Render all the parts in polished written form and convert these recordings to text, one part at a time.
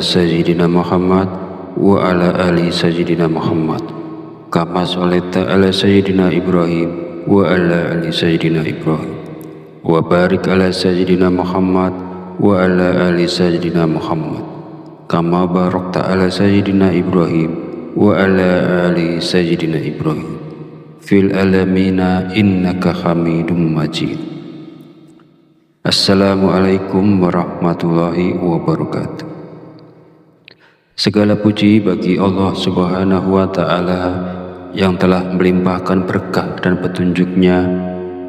sayyidina Muhammad wa ala ali sayyidina Muhammad kama sholaita ala sayyidina Ibrahim wa ala ali sayyidina Ibrahim wa barik ala sayyidina Muhammad wa ala ali sayyidina Muhammad kama barakta ala sayyidina Ibrahim wa ala ali sayyidina Ibrahim fil alamina innaka hamidum majid. Assalamualaikum warahmatullahi wabarakatuh. Segala puji bagi Allah Subhanahu wa Ta'ala yang telah melimpahkan berkah dan petunjuknya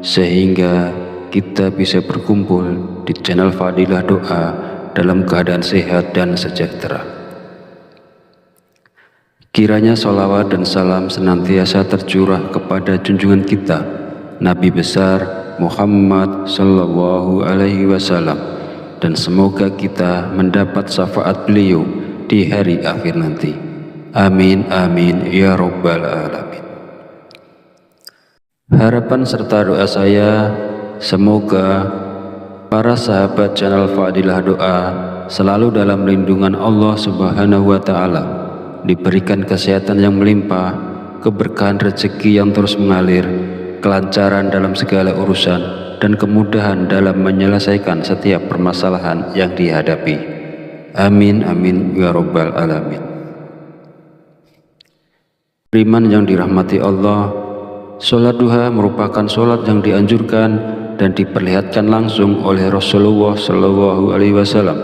sehingga kita bisa berkumpul di channel Fadilah Doa dalam keadaan sehat dan sejahtera. Kiranya sholawat dan salam senantiasa tercurah kepada junjungan kita Nabi besar Muhammad Sallallahu Alaihi Wasallam, dan semoga kita mendapat syafaat beliau di hari akhir nanti. Amin amin ya rabbal alamin. Harapan serta doa saya, semoga para sahabat channel Fadilah Doa selalu dalam lindungan Allah Subhanahu wa Ta'ala, diberikan kesehatan yang melimpah, keberkahan rezeki yang terus mengalir, kelancaran dalam segala urusan, dan kemudahan dalam menyelesaikan setiap permasalahan yang dihadapi. Amin amin ya rabbal alamin. Beriman yang dirahmati Allah, sholat duha merupakan sholat yang dianjurkan dan diperlihatkan langsung oleh Rasulullah Shallallahu Alaihi Wasallam.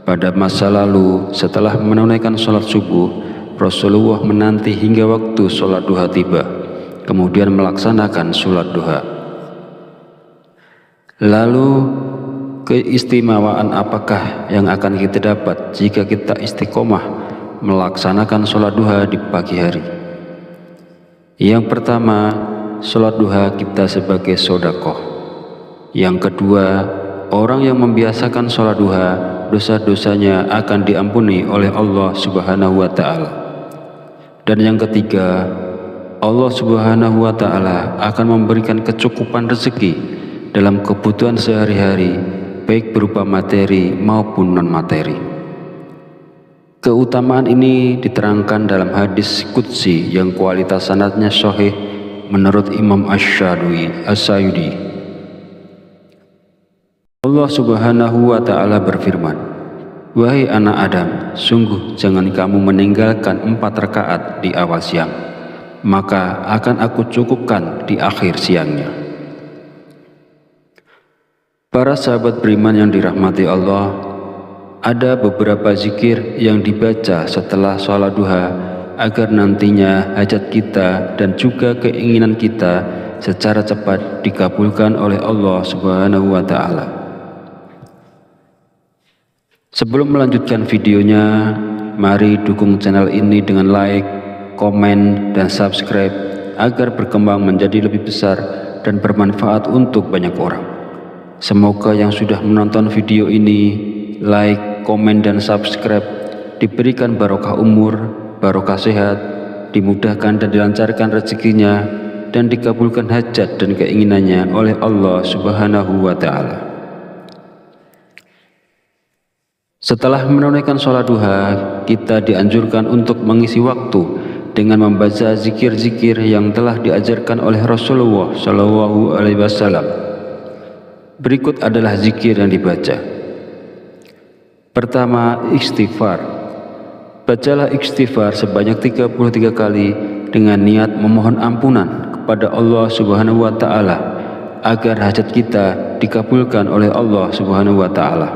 Pada masa lalu, setelah menunaikan sholat subuh, Rasulullah menanti hingga waktu sholat duha tiba, kemudian melaksanakan sholat duha. Lalu keistimewaan apakah yang akan kita dapat jika kita istiqomah melaksanakan sholat duha di pagi hari? Yang pertama, sholat duha kita sebagai sedekah. Yang kedua, orang yang membiasakan sholat duha, dosa-dosanya akan diampuni oleh Allah Subhanahu wa Ta'ala. Dan yang ketiga, Allah Subhanahu wa Ta'ala akan memberikan kecukupan rezeki dalam kebutuhan sehari-hari, baik berupa materi maupun non-materi. Keutamaan ini diterangkan dalam hadis qudsi yang kualitas sanadnya sahih menurut Imam Asy-Syayudi. Allah Subhanahu wa Ta'ala berfirman, "Wahai anak Adam, sungguh jangan kamu meninggalkan 4 rakaat di awal siang, maka akan aku cukupkan di akhir siangnya." Para sahabat beriman yang dirahmati Allah, ada beberapa zikir yang dibaca setelah sholat duha agar nantinya hajat kita dan juga keinginan kita secara cepat dikabulkan oleh Allah Subhanahu wa Ta'ala. Sebelum melanjutkan videonya, mari dukung channel ini dengan like, komen, dan subscribe agar berkembang menjadi lebih besar dan bermanfaat untuk banyak orang. Semoga yang sudah menonton video ini, like, komen, dan subscribe diberikan barokah umur, barokah sehat, dimudahkan dan dilancarkan rezekinya, dan dikabulkan hajat dan keinginannya oleh Allah Subhanahu wa Ta'ala. Setelah menunaikan sholat duha, kita dianjurkan untuk mengisi waktu dengan membaca zikir-zikir yang telah diajarkan oleh Rasulullah Shallallahu Alaihi Wasallam. Berikut adalah zikir yang dibaca. Pertama, istighfar. Bacalah istighfar sebanyak 33 kali dengan niat memohon ampunan kepada Allah Subhanahu wa Ta'ala agar hajat kita dikabulkan oleh Allah Subhanahu wa Ta'ala.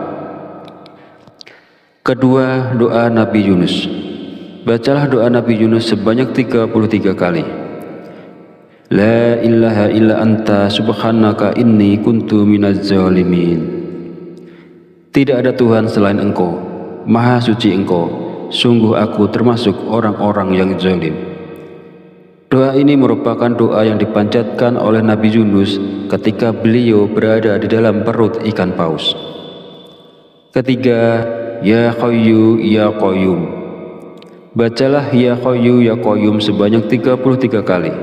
Kedua, doa Nabi Yunus. Bacalah doa Nabi Yunus sebanyak 33 kali. La ilaha illa anta subhanaka inni kuntu minaz zalimin. Tidak ada Tuhan selain Engkau, Maha Suci Engkau, sungguh aku termasuk orang-orang yang zalim. Doa ini merupakan doa yang dipanjatkan oleh Nabi Yunus ketika beliau berada di dalam perut ikan paus. Ketiga, Ya Hayyu Ya Qayyum. Bacalah Ya Hayyu Ya Qayyum sebanyak 33 kali.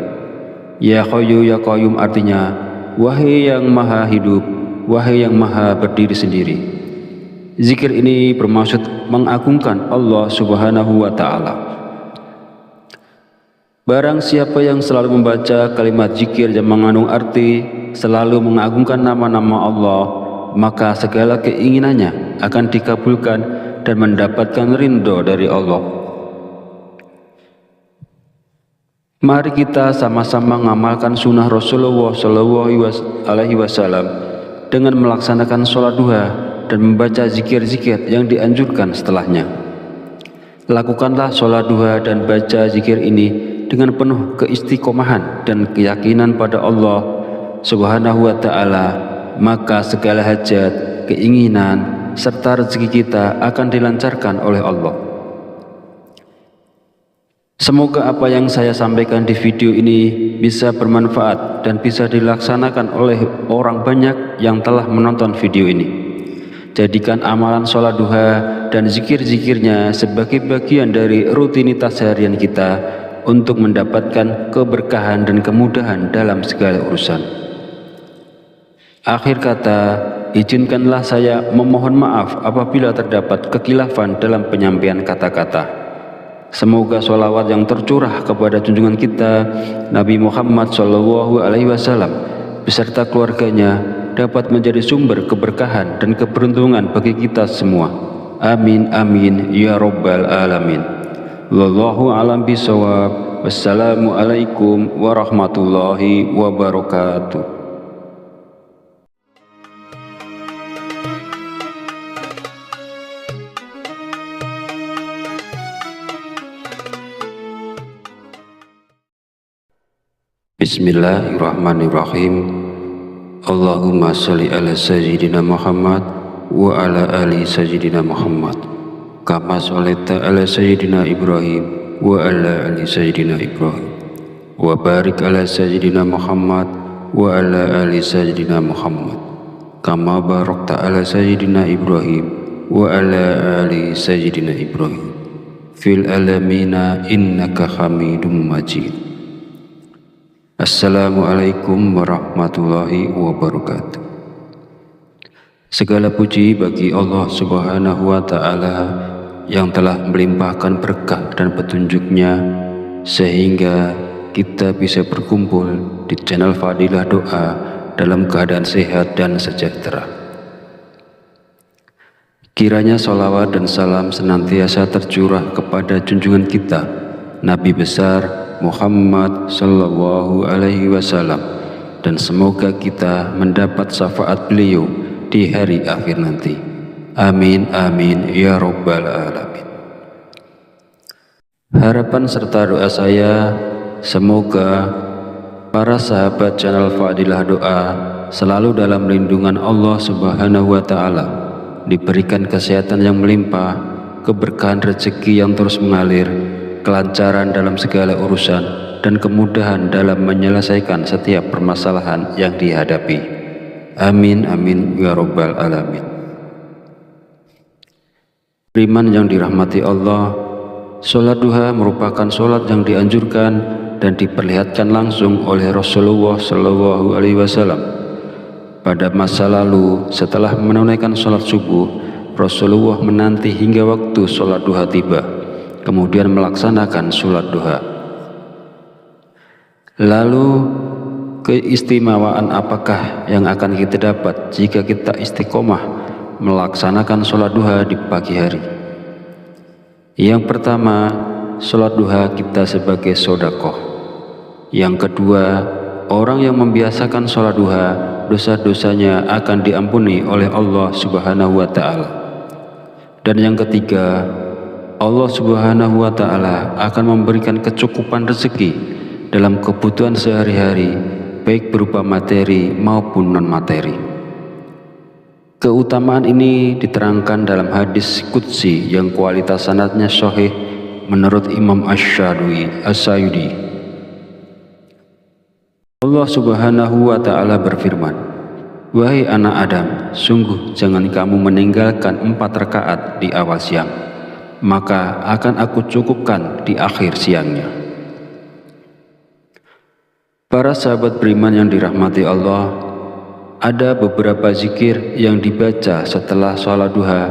Ya Hayyu Ya Qayyum artinya, wahai yang maha hidup, wahai yang maha berdiri sendiri. Zikir ini bermaksud mengagungkan Allah Subhanahu wa Ta'ala. Barang siapa yang selalu membaca kalimat zikir yang mengandung arti selalu mengagungkan nama-nama Allah, maka segala keinginannya akan dikabulkan dan mendapatkan ridho dari Allah. Mari kita sama-sama mengamalkan sunnah Rasulullah SAW dengan melaksanakan sholat duha dan membaca zikir-zikir yang dianjurkan setelahnya. Lakukanlah sholat duha dan baca zikir ini dengan penuh keistiqomahan dan keyakinan pada Allah Subhanahu wa Ta'ala, maka segala hajat, keinginan, serta rezeki kita akan dilancarkan oleh Allah. Semoga apa yang saya sampaikan di video ini bisa bermanfaat dan bisa dilaksanakan oleh orang banyak yang telah menonton video ini. Jadikan amalan sholat duha dan zikir-zikirnya sebagai bagian dari rutinitas harian kita untuk mendapatkan keberkahan dan kemudahan dalam segala urusan. Akhir kata, izinkanlah saya memohon maaf apabila terdapat kekhilafan dalam penyampaian kata-kata. Semoga sholawat yang tercurah kepada junjungan kita Nabi Muhammad SAW beserta keluarganya dapat menjadi sumber keberkahan dan keberuntungan bagi kita semua. Amin amin ya rabbal alamin. Wallahu a'lam bishawab. Wassalamualaikum warahmatullahi wabarakatuh. Bismillahirrahmanirrahim. Allahumma sholli ala sayyidina Muhammad wa ala ali sayyidina Muhammad kama sholaita ala sayyidina Ibrahim wa ala ali sayyidina Ibrahim wa barik ala sayyidina Muhammad wa ala ali sayyidina Muhammad kama barakta ala sayyidina Ibrahim wa ala ali sayyidina Ibrahim fil alamina innaka hamidum majid. Assalamualaikum warahmatullahi wabarakatuh. Segala puji bagi Allah Subhanahu wa Ta'ala yang telah melimpahkan berkah dan petunjuknya sehingga kita bisa berkumpul di channel Fadilah Doa dalam keadaan sehat dan sejahtera. Kiranya sholawat dan salam senantiasa tercurah kepada junjungan kita Nabi besar Muhammad sallallahu alaihi wasallam, dan semoga kita mendapat syafaat beliau di hari akhir nanti. Amin amin ya rabbal alamin. Harapan serta doa saya, semoga para sahabat channel Fadilah Doa selalu dalam lindungan Allah Subhanahu wa Ta'ala, diberikan kesehatan yang melimpah, keberkahan rezeki yang terus mengalir, kelancaran dalam segala urusan, dan kemudahan dalam menyelesaikan setiap permasalahan yang dihadapi. Amin amin ya rabbal alamin. Beriman yang dirahmati Allah, sholat duha merupakan sholat yang dianjurkan dan diperlihatkan langsung oleh Rasulullah SAW. Pada masa lalu, setelah menunaikan sholat subuh, Rasulullah menanti hingga waktu sholat duha tiba, kemudian melaksanakan sholat duha. Lalu keistimewaan apakah yang akan kita dapat jika kita istiqomah melaksanakan sholat duha di pagi hari? Yang pertama, sholat duha kita sebagai sedekah. Yang kedua, orang yang membiasakan sholat duha, dosa-dosanya akan diampuni oleh Allah Subhanahu wa Ta'ala. Dan yang ketiga, Allah Subhanahu wa Ta'ala akan memberikan kecukupan rezeki dalam kebutuhan sehari-hari, baik berupa materi maupun non-materi. Keutamaan ini diterangkan dalam hadis qudsi yang kualitas sanadnya sahih menurut Imam Asy-Syadili. Allah Subhanahu wa Ta'ala berfirman, "Wahai anak Adam, sungguh jangan kamu meninggalkan 4 rakaat di awal siang, maka akan aku cukupkan di akhir siangnya." Para sahabat beriman yang dirahmati Allah, ada beberapa zikir yang dibaca setelah sholat duha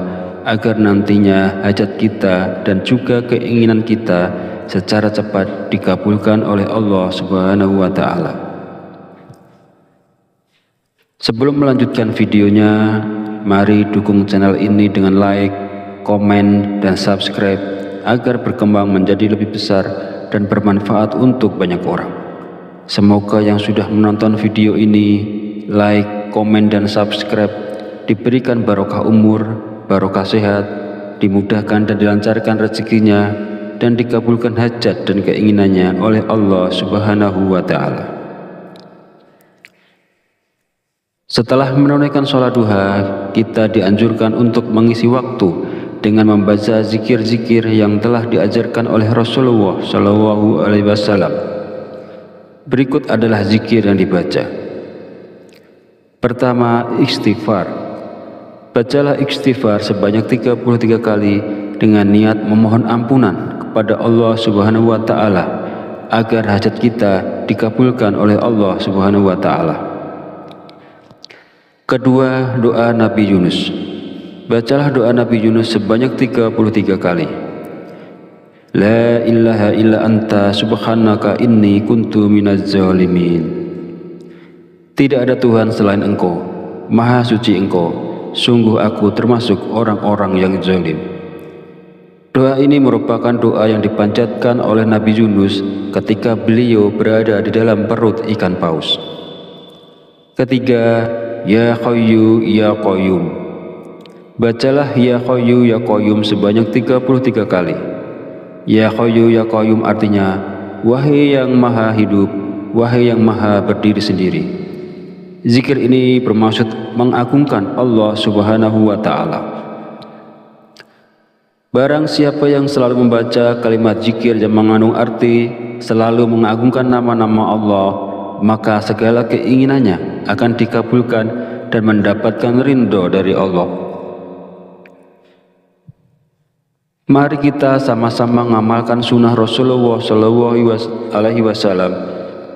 agar nantinya hajat kita dan juga keinginan kita secara cepat dikabulkan oleh Allah Subhanahu wa Ta'ala. Sebelum melanjutkan videonya, mari dukung channel ini dengan like, komen, dan subscribe agar berkembang menjadi lebih besar dan bermanfaat untuk banyak orang. Semoga yang sudah menonton video ini, like, komen, dan subscribe diberikan barokah umur, barokah sehat, dimudahkan dan dilancarkan rezekinya, dan dikabulkan hajat dan keinginannya oleh Allah Subhanahu wa Ta'ala. Setelah menunaikan sholat duha, kita dianjurkan untuk mengisi waktu dengan membaca zikir-zikir yang telah diajarkan oleh Rasulullah Shallallahu Alaihi Wasallam. Berikut adalah zikir yang dibaca. Pertama, istighfar. Bacalah istighfar sebanyak 33 kali dengan niat memohon ampunan kepada Allah Subhanahu wa Ta'ala agar hajat kita dikabulkan oleh Allah Subhanahu wa Ta'ala. Kedua, doa Nabi Yunus. Bacalah doa Nabi Yunus sebanyak 33 kali. La ilaha illa anta subhanaka inni kuntu minaz zalimin. Tidak ada Tuhan selain Engkau, Maha Suci Engkau, sungguh aku termasuk orang-orang yang zalim. Doa ini merupakan doa yang dipanjatkan oleh Nabi Yunus ketika beliau berada di dalam perut ikan paus. Ketiga, Ya Hayyu Ya Qayyum. Bacalah Ya Hayyu Ya Qayyum sebanyak 33 kali. Ya Hayyu Ya Qayyum artinya, wahai yang maha hidup, wahai yang maha berdiri sendiri. Zikir ini bermaksud mengagungkan Allah Subhanahu wa Ta'ala. Barang siapa yang selalu membaca kalimat zikir yang mengandung arti selalu mengagungkan nama-nama Allah, maka segala keinginannya akan dikabulkan dan mendapatkan ridho dari Allah. Mari kita sama-sama mengamalkan sunnah Rasulullah Shallallahu Alaihi Wasallam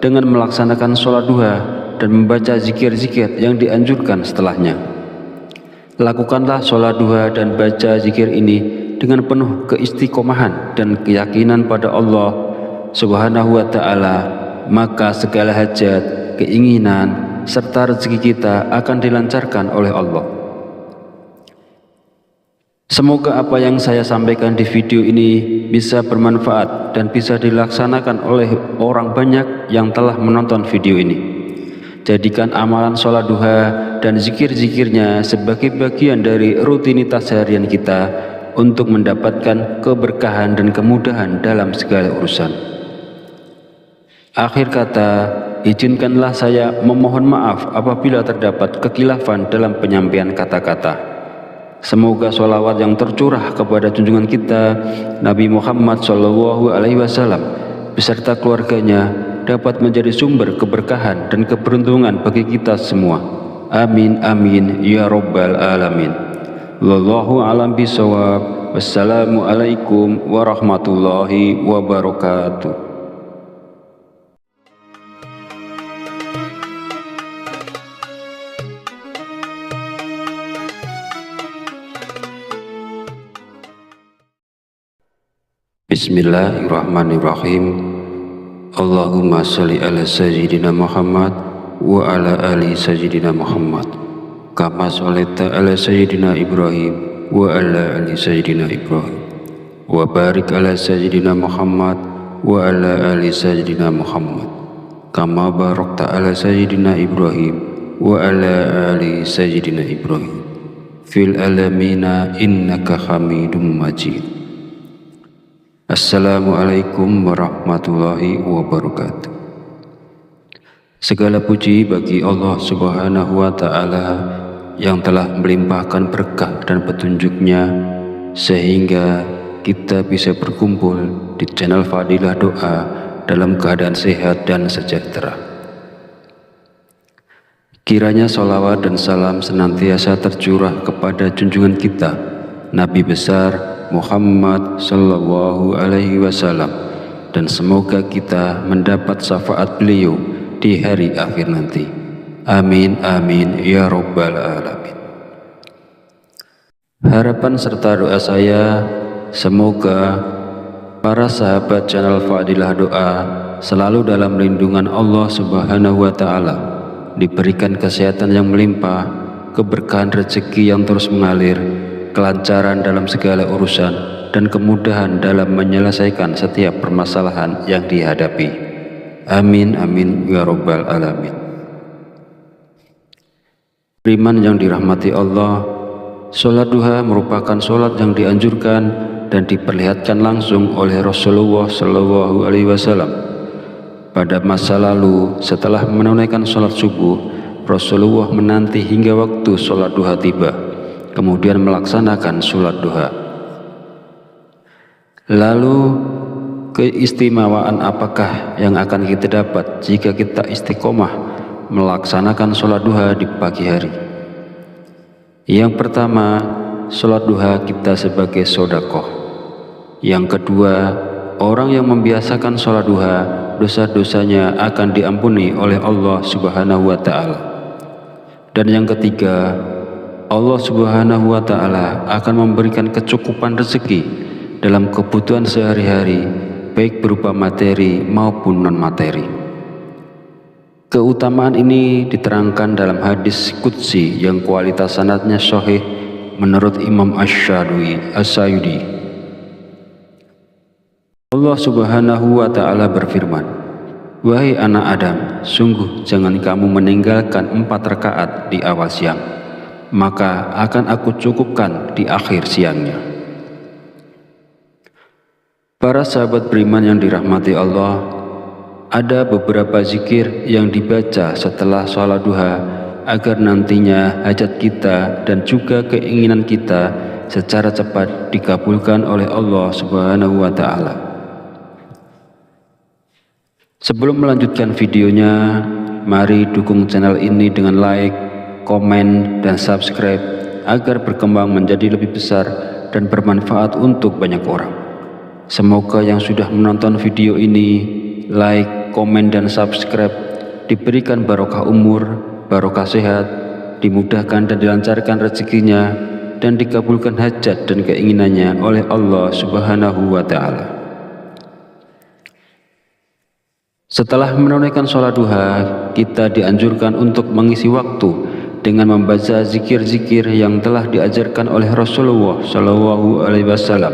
dengan melaksanakan sholat duha dan membaca zikir-zikir yang dianjurkan setelahnya. Lakukanlah sholat duha dan baca zikir ini dengan penuh keistiqomahan dan keyakinan pada Allah Subhanahu wa Ta'ala, maka segala hajat, keinginan, serta rezeki kita akan dilancarkan oleh Allah. Semoga apa yang saya sampaikan di video ini bisa bermanfaat dan bisa dilaksanakan oleh orang banyak yang telah menonton video ini. Jadikan amalan sholat duha dan zikir-zikirnya sebagai bagian dari rutinitas harian kita untuk mendapatkan keberkahan dan kemudahan dalam segala urusan. Akhir kata, izinkanlah saya memohon maaf apabila terdapat kekhilafan dalam penyampaian kata-kata. Semoga sholawat yang tercurah kepada junjungan kita Nabi Muhammad Shallallahu Alaihi Wasallam beserta keluarganya dapat menjadi sumber keberkahan dan keberuntungan bagi kita semua. Amin amin ya robbal alamin. Wallahu a'lam bishawab. Wassalamualaikum warahmatullahi wabarakatuh. Bismillahirrahmanirrahim. Allahumma sholli ala sayyidina Muhammad wa ala ali sayyidina Muhammad kama sholaita ala sayyidina Ibrahim wa ala ali sayyidina Ibrahim wa barik ala sayyidina Muhammad wa ala ali sayyidina Muhammad kama barakta ala sayyidina Ibrahim wa ala ali sayyidina Ibrahim fil alamina innaka hamidum majid. Assalamualaikum warahmatullahi wabarakatuh. Segala puji bagi Allah Subhanahu wa Ta'ala yang telah melimpahkan berkah dan petunjuknya sehingga kita bisa berkumpul di channel Fadilah Doa dalam keadaan sehat dan sejahtera. Kiranya salawat dan salam senantiasa tercurah kepada junjungan kita Nabi besar Muhammad Sallallahu Alaihi Wasallam, dan semoga kita mendapat syafaat beliau di hari akhir nanti. Amin amin ya robbal alamin. Harapan serta doa saya, semoga para sahabat channel Fadilah Doa selalu dalam lindungan Allah Subhanahu wa Ta'ala, diberikan kesehatan yang melimpah, keberkahan rezeki yang terus mengalir, kelancaran dalam segala urusan, dan kemudahan dalam menyelesaikan setiap permasalahan yang dihadapi. Amin amin ya rabbal alamin. Beriman yang dirahmati Allah, sholat duha merupakan sholat yang dianjurkan dan diperlihatkan langsung oleh Rasulullah Shallallahu Alaihi Wasallam. Pada masa lalu, setelah menunaikan sholat subuh, Rasulullah menanti hingga waktu sholat duha tiba, kemudian melaksanakan sholat duha. Lalu, keistimewaan apakah yang akan kita dapat jika kita istiqomah melaksanakan sholat duha di pagi hari? Yang pertama, sholat duha kita sebagai sodakoh. Yang kedua, orang yang membiasakan sholat duha, dosa-dosanya akan diampuni oleh Allah Subhanahu wa Ta'ala. Dan yang ketiga, Allah Subhanahu wa Ta'ala akan memberikan kecukupan rezeki dalam kebutuhan sehari-hari, baik berupa materi maupun non-materi. Keutamaan ini diterangkan dalam hadis qudsi yang kualitas sanadnya sahih menurut Imam Asy-Syayudi. Allah Subhanahu wa Ta'ala berfirman, "Wahai anak Adam, sungguh jangan kamu meninggalkan 4 rakaat di awal siang, maka akan aku cukupkan di akhir siangnya." Para sahabat beriman yang dirahmati Allah, ada beberapa zikir yang dibaca setelah sholat duha agar nantinya hajat kita dan juga keinginan kita secara cepat dikabulkan oleh Allah Subhanahu wa Ta'ala. Sebelum melanjutkan videonya, mari dukung channel ini dengan like, komen, dan subscribe agar berkembang menjadi lebih besar dan bermanfaat untuk banyak orang. Semoga yang sudah menonton video ini, like, komen, dan subscribe diberikan barokah umur, barokah sehat, dimudahkan dan dilancarkan rezekinya, dan dikabulkan hajat dan keinginannya oleh Allah Subhanahu wa Ta'ala. Setelah menunaikan sholat duha, kita dianjurkan untuk mengisi waktu dengan membaca zikir-zikir yang telah diajarkan oleh Rasulullah Shallallahu Alaihi Wasallam.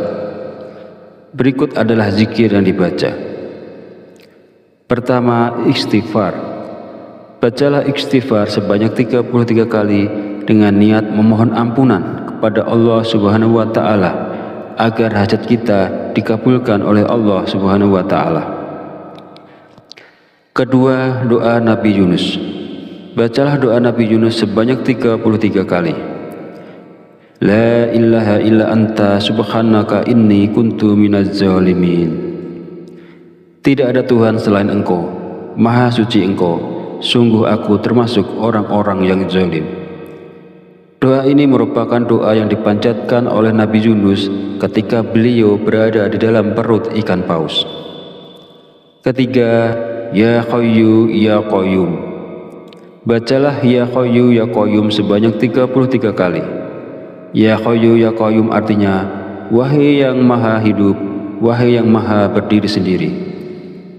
Berikut adalah zikir yang dibaca. Pertama, istighfar. Bacalah istighfar sebanyak 33 kali dengan niat memohon ampunan kepada Allah Subhanahu wa Ta'ala agar hajat kita dikabulkan oleh Allah Subhanahu wa Ta'ala. Kedua, doa Nabi Yunus. Bacalah doa Nabi Yunus sebanyak 33 kali. La ilaha illa anta subhanaka inni kuntu minaz zalimin. Tidak ada Tuhan selain Engkau, Maha Suci Engkau, sungguh aku termasuk orang-orang yang zalim. Doa ini merupakan doa yang dipanjatkan oleh Nabi Yunus ketika beliau berada di dalam perut ikan paus. Ketiga, Ya Hayyu Ya Qayyum. Bacalah Ya Hayyu Ya Qayyum sebanyak 33 kali. Ya Hayyu Ya Qayyum artinya, wahai yang maha hidup, wahai yang maha berdiri sendiri.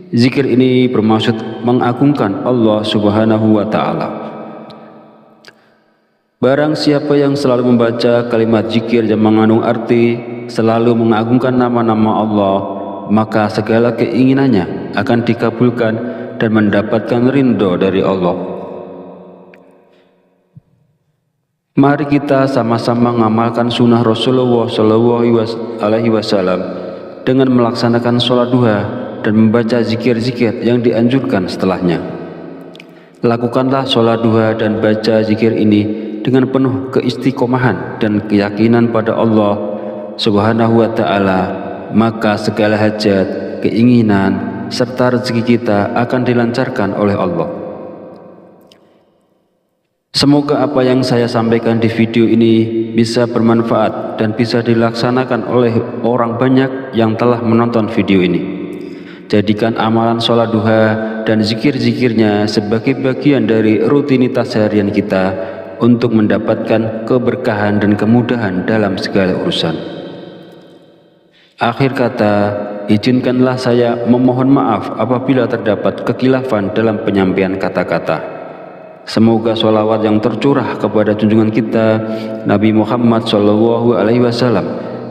Zikir ini bermaksud mengagungkan Allah Subhanahu wa Ta'ala. Barang siapa yang selalu membaca kalimat zikir yang mengandung arti selalu mengagungkan nama-nama Allah, maka segala keinginannya akan dikabulkan dan mendapatkan ridho dari Allah. Mari kita sama-sama mengamalkan sunnah Rasulullah Shallallahu Alaihi Wasallam dengan melaksanakan sholat duha dan membaca zikir-zikir yang dianjurkan setelahnya. Lakukanlah sholat duha dan baca zikir ini dengan penuh keistiqomahan dan keyakinan pada Allah Subhanahu wa Ta'ala, maka segala hajat, keinginan, serta rezeki kita akan dilancarkan oleh Allah. Semoga apa yang saya sampaikan di video ini bisa bermanfaat dan bisa dilaksanakan oleh orang banyak yang telah menonton video ini. Jadikan amalan sholat duha dan zikir-zikirnya sebagai bagian dari rutinitas harian kita untuk mendapatkan keberkahan dan kemudahan dalam segala urusan. Akhir kata, izinkanlah saya memohon maaf apabila terdapat kekhilafan dalam penyampaian kata-kata. Semoga sholawat yang tercurah kepada junjungan kita Nabi Muhammad SAW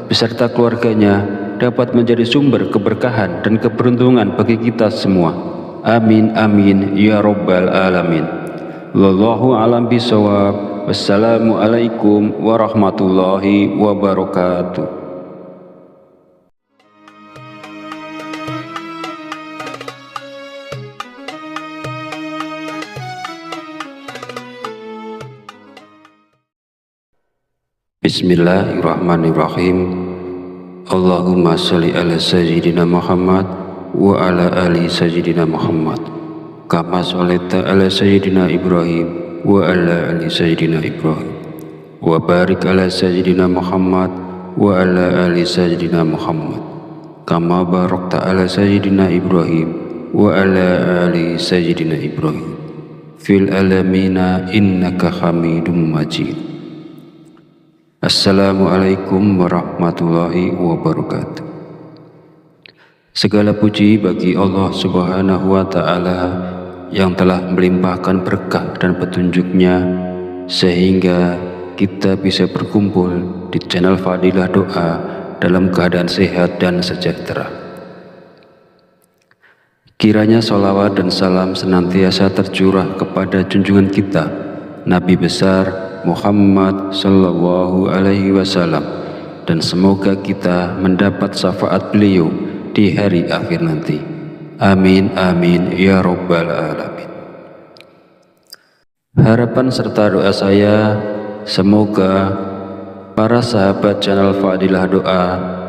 beserta keluarganya dapat menjadi sumber keberkahan dan keberuntungan bagi kita semua. Amin amin ya rabbal alamin. Wallahu a'lam bishawab. Wassalamualaikum warahmatullahi wabarakatuh. Bismillahirrahmanirrahim. Allahumma sholli ala sayyidina Muhammad wa ala ali sayyidina Muhammad kama sholaita ala sayyidina Ibrahim wa ala ali sayyidina Ibrahim wa barik ala sayyidina Muhammad wa ala ali sayyidina Muhammad kama barakta ala sayyidina Ibrahim wa ala ali sayyidina Ibrahim fil alamina innaka hamidum majid. Assalamualaikum warahmatullahi wabarakatuh. Segala puji bagi Allah Subhanahu wa Ta'ala yang telah melimpahkan berkah dan petunjuknya sehingga kita bisa berkumpul di channel Fadilah Doa dalam keadaan sehat dan sejahtera. Kiranya sholawat dan salam senantiasa tercurah kepada junjungan kita Nabi besar Muhammad sallallahu alaihi wasallam, dan semoga kita mendapat syafaat beliau di hari akhir nanti. Amin amin ya rabbal alamin. Harapan serta doa saya, semoga para sahabat channel Fadilah Doa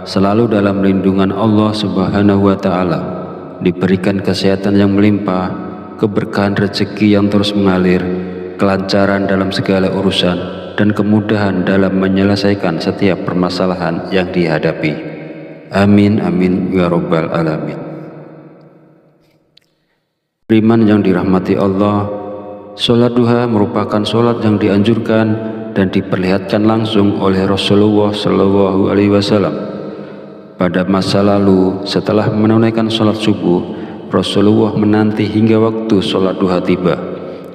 selalu dalam lindungan Allah Subhanahu wa Ta'ala, diberikan kesehatan yang melimpah, keberkahan rezeki yang terus mengalir, kelancaran dalam segala urusan, dan kemudahan dalam menyelesaikan setiap permasalahan yang dihadapi. Amin amin ya rabbal alamin. Beriman yang dirahmati Allah, sholat duha merupakan sholat yang dianjurkan dan diperlihatkan langsung oleh Rasulullah SAW. Pada masa lalu, setelah menunaikan sholat subuh, Rasulullah menanti hingga waktu sholat duha tiba,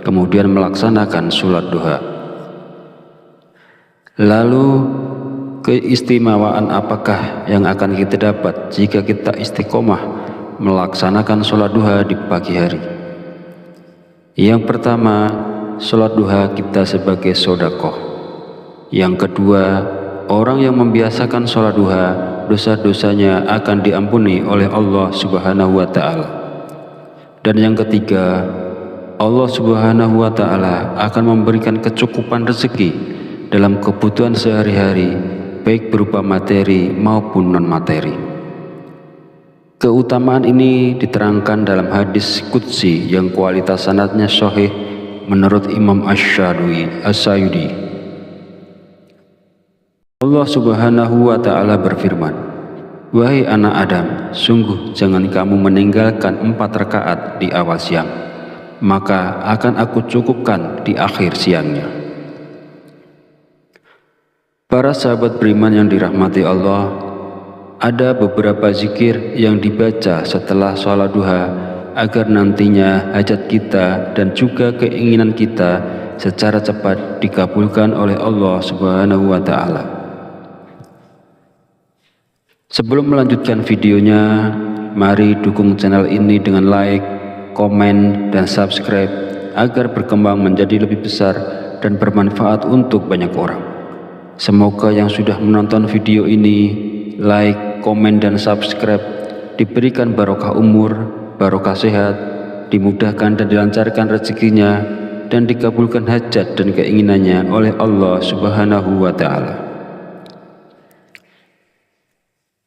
kemudian melaksanakan sholat duha. Lalu keistimewaan apakah yang akan kita dapat jika kita istiqomah melaksanakan sholat duha di pagi hari? Yang pertama, sholat duha kita sebagai sedekah. Yang kedua, orang yang membiasakan sholat duha, dosa-dosanya akan diampuni oleh Allah Subhanahu wa Ta'ala. Dan yang ketiga, Allah Subhanahu wa Ta'ala akan memberikan kecukupan rezeki dalam kebutuhan sehari-hari, baik berupa materi maupun non-materi. Keutamaan ini diterangkan dalam hadis qudsi yang kualitas sanadnya sahih menurut Imam Asy-Syayudi. Allah Subhanahu wa Ta'ala berfirman, "Wahai anak Adam, sungguh jangan kamu meninggalkan 4 rakaat di awal siang, maka akan aku cukupkan di akhir siangnya." Para sahabat beriman yang dirahmati Allah, ada beberapa zikir yang dibaca setelah sholat duha agar nantinya hajat kita dan juga keinginan kita secara cepat dikabulkan oleh Allah Subhanahu wa Ta'ala. Sebelum melanjutkan videonya, mari dukung channel ini dengan like, komen, dan subscribe agar berkembang menjadi lebih besar dan bermanfaat untuk banyak orang. Semoga yang sudah menonton video ini, like, komen, dan subscribe diberikan barokah umur, barokah sehat, dimudahkan dan dilancarkan rezekinya, dan dikabulkan hajat dan keinginannya oleh Allah Subhanahu wa Ta'ala.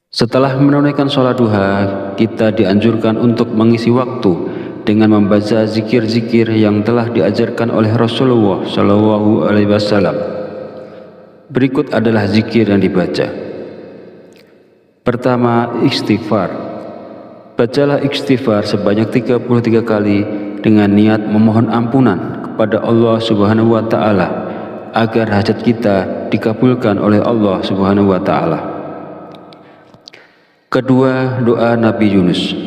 Setelah menunaikan sholat duha, kita dianjurkan untuk mengisi waktu dengan membaca zikir-zikir yang telah diajarkan oleh Rasulullah SAW. Berikut adalah zikir yang dibaca. Pertama, istighfar. Bacalah istighfar sebanyak 33 kali dengan niat memohon ampunan kepada Allah Subhanahu wa Ta'ala agar hajat kita dikabulkan oleh Allah Subhanahu wa Ta'ala. Kedua, doa Nabi Yunus.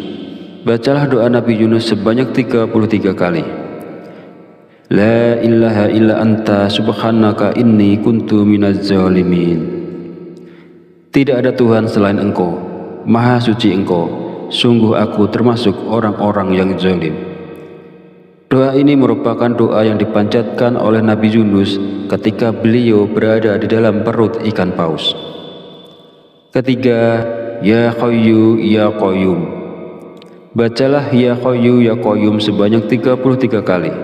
Bacalah doa Nabi Yunus sebanyak 33 kali. La ilaha illa anta subhanaka inni kuntu minaz zalimin. Tidak ada Tuhan selain Engkau, Maha suci Engkau, sungguh aku termasuk orang-orang yang zalim. Doa ini merupakan doa yang dipanjatkan oleh Nabi Yunus ketika beliau berada di dalam perut ikan paus. Ketiga, Ya Hayyu Ya Qayyum. Bacalah Ya Hayyu Ya Qayyum sebanyak 33 kali.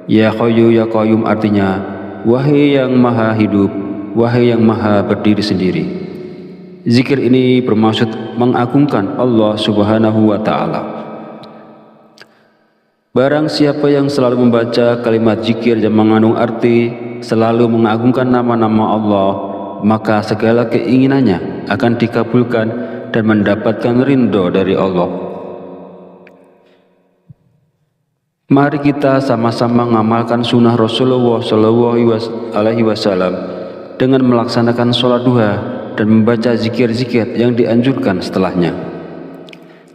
Ya Hayyu Ya Qayyum artinya, wahai yang maha hidup, wahai yang maha berdiri sendiri. Zikir ini bermaksud mengagungkan Allah Subhanahu wa Ta'ala. Barang siapa yang selalu membaca kalimat zikir yang mengandung arti selalu mengagungkan nama-nama Allah, maka segala keinginannya akan dikabulkan dan mendapatkan ridho dari Allah. Mari kita sama-sama mengamalkan sunnah Rasulullah SAW dengan melaksanakan sholat duha dan membaca zikir-zikir yang dianjurkan setelahnya.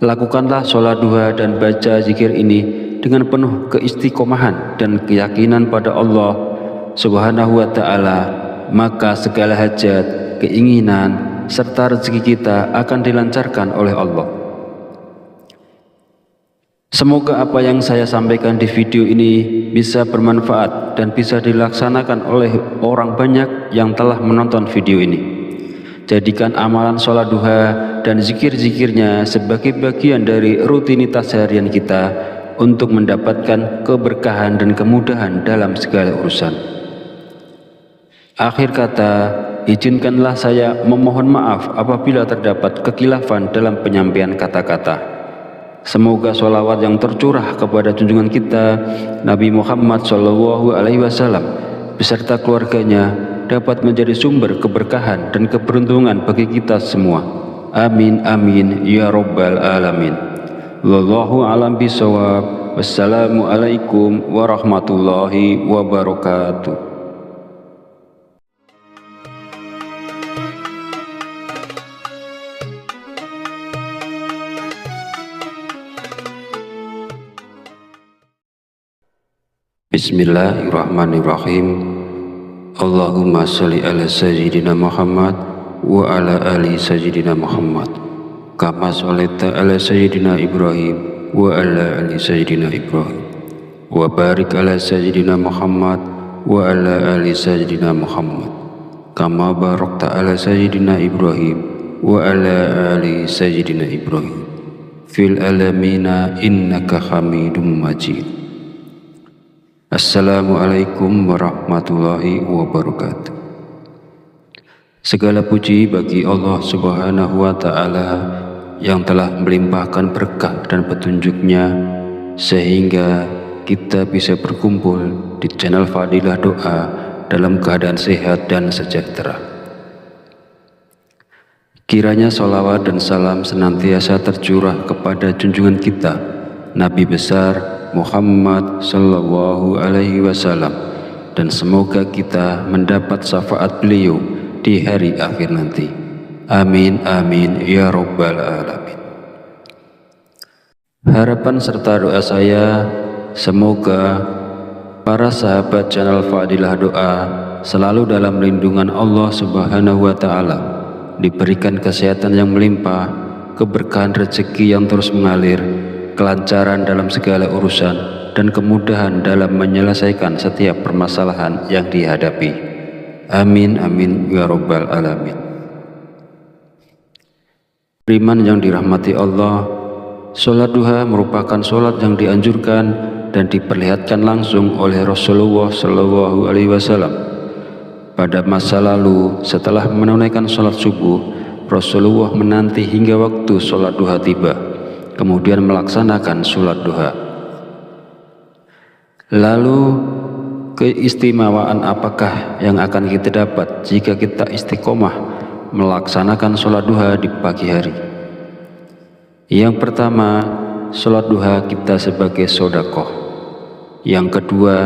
Lakukanlah sholat duha dan baca zikir ini dengan penuh keistiqomahan dan keyakinan pada Allah Subhanahu wa Ta'ala, maka segala hajat, keinginan, serta rezeki kita akan dilancarkan oleh Allah. Semoga apa yang saya sampaikan di video ini bisa bermanfaat dan bisa dilaksanakan oleh orang banyak yang telah menonton video ini. Jadikan amalan sholat duha dan zikir-zikirnya sebagai bagian dari rutinitas harian kita untuk mendapatkan keberkahan dan kemudahan dalam segala urusan. Akhir kata, izinkanlah saya memohon maaf apabila terdapat kekhilafan dalam penyampaian kata-kata. Semoga sholawat yang tercurah kepada junjungan kita Nabi Muhammad SAW beserta keluarganya dapat menjadi sumber keberkahan dan keberuntungan bagi kita semua. Amin amin ya rabbal alamin. Wallahu a'lam bishawab. Wassalamualaikum warahmatullahi wabarakatuh. Bismillahirrahmanirrahim. Allahumma sholli ala sayyidina Muhammad wa ala ali sayyidina Muhammad kama sholaita ala sayyidina Ibrahim wa ala ali sayyidina Ibrahim wa barik ala sayyidina Muhammad wa ala ali sayyidina Muhammad kama barakta ala sayyidina Ibrahim wa ala ali sayyidina Ibrahim fil alamina innaka Hamidum Majid. Assalamualaikum warahmatullahi wabarakatuh. Segala puji bagi Allah Subhanahu wa Ta'ala yang telah melimpahkan berkah dan petunjuknya sehingga kita bisa berkumpul di channel Fadilah Doa dalam keadaan sehat dan sejahtera. Kiranya sholawat dan salam senantiasa tercurah kepada junjungan kita Nabi besar Muhammad sallallahu alaihi wasallam, dan semoga kita mendapat syafaat beliau di hari akhir nanti. Amin amin ya rabbal alamin. Harapan serta doa saya, semoga para sahabat channel Fadilah Doa selalu dalam lindungan Allah Subhanahu wa Ta'ala, diberikan kesehatan yang melimpah, keberkahan rezeki yang terus mengalir, kelancaran dalam segala urusan, dan kemudahan dalam menyelesaikan setiap permasalahan yang dihadapi. Amin amin ya rabbal alamin. Beriman yang dirahmati Allah, sholat duha merupakan sholat yang dianjurkan dan diperlihatkan langsung oleh Rasulullah SAW. Pada masa lalu, setelah menunaikan sholat subuh, Rasulullah menanti hingga waktu sholat duha tiba, kemudian melaksanakan sholat duha. Lalu keistimewaan apakah yang akan kita dapat jika kita istiqomah melaksanakan sholat duha di pagi hari? Yang pertama, sholat duha kita sebagai sedekah. Yang kedua,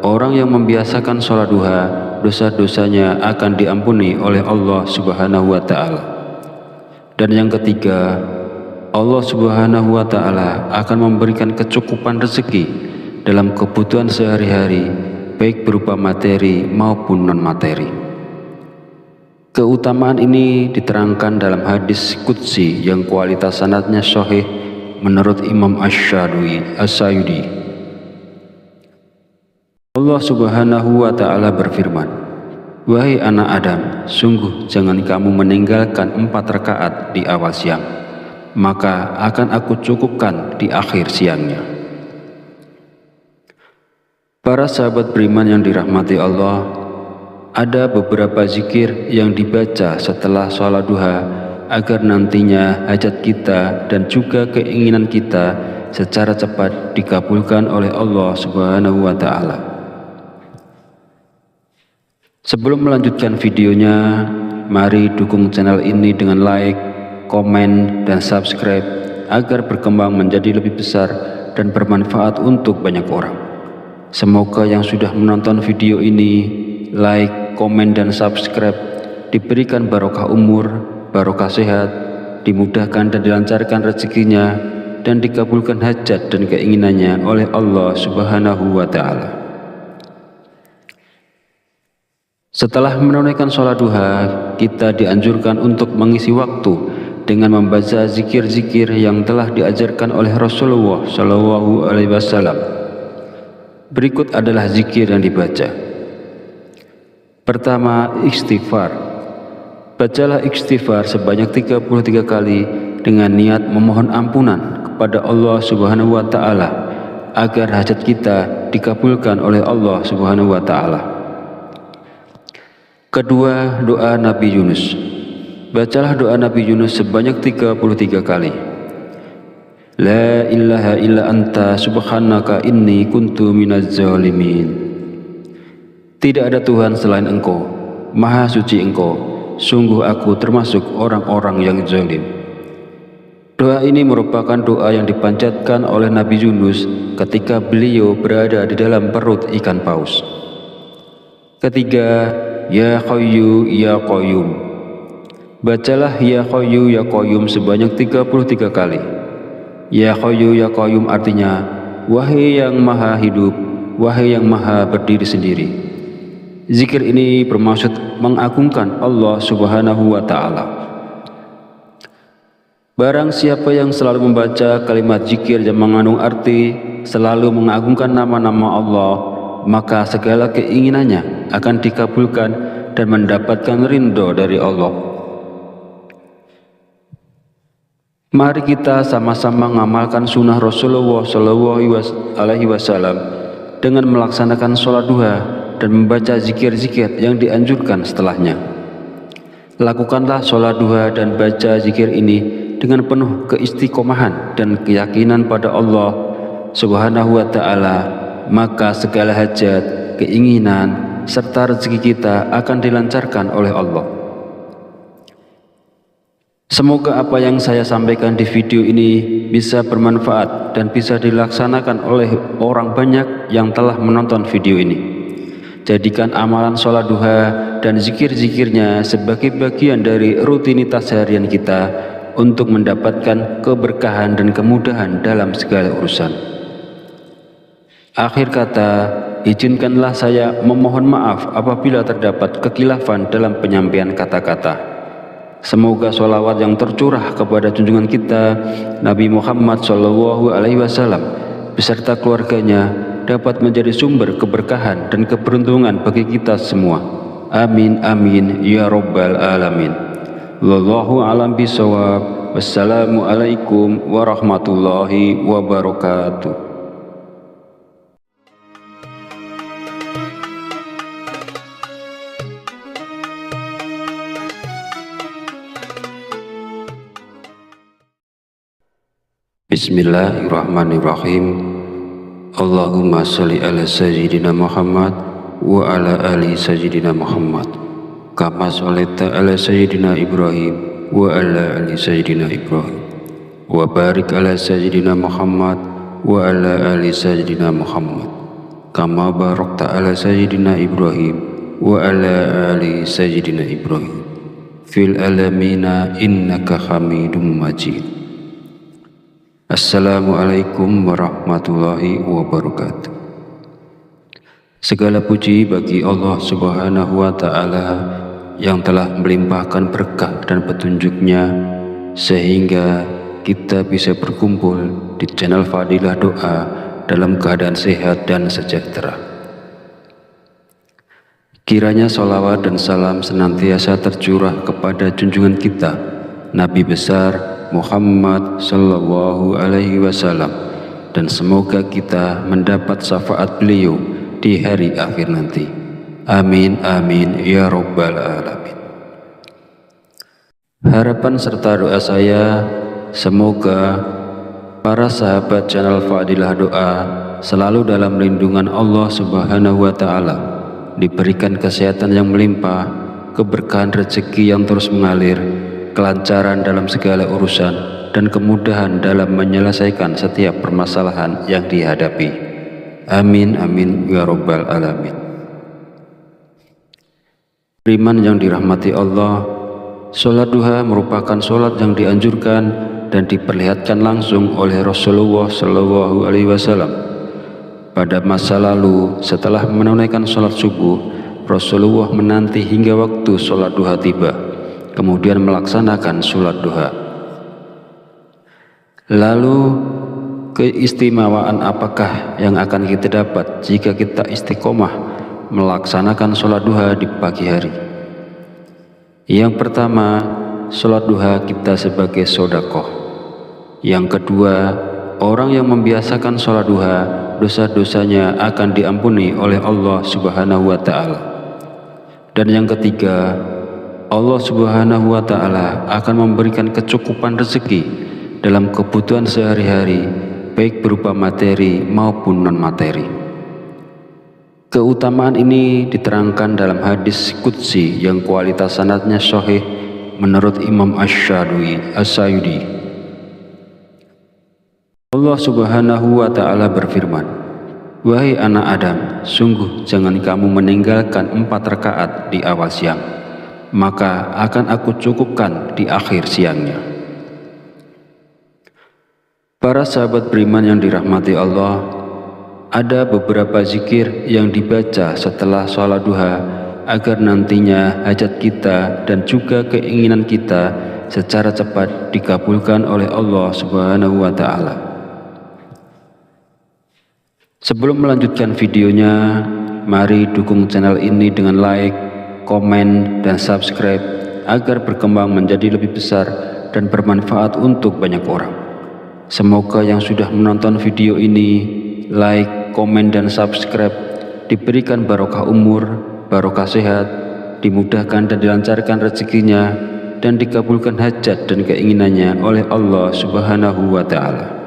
orang yang membiasakan sholat duha dosa-dosanya akan diampuni oleh Allah Subhanahu wa Ta'ala. Dan yang ketiga, Allah Subhanahu wa Ta'ala akan memberikan kecukupan rezeki dalam kebutuhan sehari-hari, baik berupa materi maupun non-materi. Keutamaan ini diterangkan dalam hadis qudsi yang kualitas sanadnya sahih menurut Imam Asy-Syayudi. Allah Subhanahu wa Ta'ala berfirman, "Wahai anak Adam, sungguh jangan kamu meninggalkan 4 rakaat di awal siang, maka akan aku cukupkan di akhir siangnya." Para sahabat beriman yang dirahmati Allah, ada beberapa zikir yang dibaca setelah sholat duha agar nantinya hajat kita dan juga keinginan kita secara cepat dikabulkan oleh Allah Subhanahu wa Ta'ala. Sebelum melanjutkan videonya, mari dukung channel ini dengan like, komen, dan subscribe agar berkembang menjadi lebih besar dan bermanfaat untuk banyak orang. Semoga yang sudah menonton video ini, like, komen, dan subscribe diberikan barokah umur, barokah sehat, dimudahkan dan dilancarkan rezekinya, dan dikabulkan hajat dan keinginannya oleh Allah Subhanahu wa Ta'ala. Setelah menunaikan sholat duha, kita dianjurkan untuk mengisi waktu dengan membaca zikir-zikir yang telah diajarkan oleh Rasulullah Shallallahu Alaihi Wasallam. Berikut adalah zikir yang dibaca. Pertama, istighfar. Bacalah istighfar sebanyak 33 kali dengan niat memohon ampunan kepada Allah Subhanahu wa Ta'ala agar hajat kita dikabulkan oleh Allah Subhanahu wa Ta'ala. Kedua, doa Nabi Yunus. Bacalah doa Nabi Yunus sebanyak 33 kali. La ilaha illa anta subhanaka inni kuntu minaz zalimin. Tidak ada Tuhan selain Engkau, Maha Suci Engkau, sungguh aku termasuk orang-orang yang zalim. Doa ini merupakan doa yang dipanjatkan oleh Nabi Yunus ketika beliau berada di dalam perut ikan paus. Ketiga, Ya Hayyu Ya Qayyum. Bacalah Ya Hayyu Ya Qayyum sebanyak 33 kali. Ya Hayyu Ya Qayyum artinya, wahai yang maha hidup, wahai yang maha berdiri sendiri. Zikir ini bermaksud mengagungkan Allah Subhanahu wa Ta'ala. Barang siapa yang selalu membaca kalimat zikir yang mengandung arti selalu mengagungkan nama-nama Allah, maka segala keinginannya akan dikabulkan dan mendapatkan ridho dari Allah. Mari kita sama-sama mengamalkan sunnah Rasulullah Shallallahu Alaihi Wasallam dengan melaksanakan sholat duha dan membaca zikir-zikir yang dianjurkan setelahnya. Lakukanlah sholat duha dan baca zikir ini dengan penuh keistiqomahan dan keyakinan pada Allah Subhanahu wa Ta'ala, maka segala hajat, keinginan, serta rezeki kita akan dilancarkan oleh Allah. Semoga apa yang saya sampaikan di video ini bisa bermanfaat dan bisa dilaksanakan oleh orang banyak yang telah menonton video ini. Jadikan amalan sholat duha dan zikir-zikirnya sebagai bagian dari rutinitas harian kita untuk mendapatkan keberkahan dan kemudahan dalam segala urusan. Akhir kata, izinkanlah saya memohon maaf apabila terdapat kekhilafan dalam penyampaian kata-kata. Semoga sholawat yang tercurah kepada junjungan kita Nabi Muhammad Shallallahu Alaihi Wasallam beserta keluarganya dapat menjadi sumber keberkahan dan keberuntungan bagi kita semua. Amin amin ya rabbal alamin. Wallahu a'lam bishawab. Wassalamualaikum warahmatullahi wabarakatuh. Bismillahirrahmanirrahim. Allahumma sholli ala sayyidina Muhammad wa ala ali sayyidina Muhammad kama sholaita ala sayyidina Ibrahim wa ala ali sayyidina Ibrahim wa barik ala sayyidina Muhammad wa ala ali sayyidina Muhammad kama barakta ala sayyidina Ibrahim wa ala ali sayyidina Ibrahim fil alamina innaka hamidum majid. Assalamualaikum warahmatullahi wabarakatuh. Segala puji bagi Allah Subhanahu wa Ta'ala yang telah melimpahkan berkah dan petunjuknya sehingga kita bisa berkumpul di channel Fadilah Doa dalam keadaan sehat dan sejahtera. Kiranya salawat dan salam senantiasa tercurah kepada junjungan kita Nabi besar Muhammad Sallallahu Alaihi Wasallam, dan semoga kita mendapat syafaat beliau di hari akhir nanti. Amin amin ya rabbal alamin. Harapan serta doa saya, semoga para sahabat channel Fadilah Doa selalu dalam lindungan Allah Subhanahu wa Ta'ala, diberikan kesehatan yang melimpah, keberkahan rezeki yang terus mengalir, kelancaran dalam segala urusan, dan kemudahan dalam menyelesaikan setiap permasalahan yang dihadapi. Amin amin ya rabbal alamin. Beriman yang dirahmati Allah, sholat duha merupakan sholat yang dianjurkan dan diperlihatkan langsung oleh Rasulullah Shallallahu Alaihi Wasallam. Pada masa lalu, setelah menunaikan sholat subuh, Rasulullah menanti hingga waktu sholat duha tiba, kemudian melaksanakan sholat duha. Lalu, keistimewaan apakah yang akan kita dapat jika kita istiqomah melaksanakan sholat duha di pagi hari? Yang pertama, sholat duha kita sebagai sedekah. Yang kedua, orang yang membiasakan sholat duha, dosa-dosanya akan diampuni oleh Allah Subhanahu wa Ta'ala. Dan yang ketiga, Allah Subhanahu wa Ta'ala akan memberikan kecukupan rezeki dalam kebutuhan sehari-hari, baik berupa materi maupun non-materi. Keutamaan ini diterangkan dalam hadis qudsi yang kualitas sanadnya sahih menurut Imam Asy-Syadili. Allah Subhanahu wa Ta'ala berfirman, "Wahai anak Adam, sungguh jangan kamu meninggalkan 4 rakaat di awal siang, maka akan aku cukupkan di akhir siangnya." Para sahabat beriman yang dirahmati Allah, ada beberapa zikir yang dibaca setelah sholat duha agar nantinya hajat kita dan juga keinginan kita secara cepat dikabulkan oleh Allah Subhanahu wa Ta'ala. Sebelum melanjutkan videonya, mari dukung channel ini dengan like, komen, dan subscribe agar berkembang menjadi lebih besar dan bermanfaat untuk banyak orang. Semoga yang sudah menonton video ini, like, komen, dan subscribe diberikan barokah umur, barokah sehat, dimudahkan dan dilancarkan rezekinya, dan dikabulkan hajat dan keinginannya oleh Allah Subhanahu wa Ta'ala.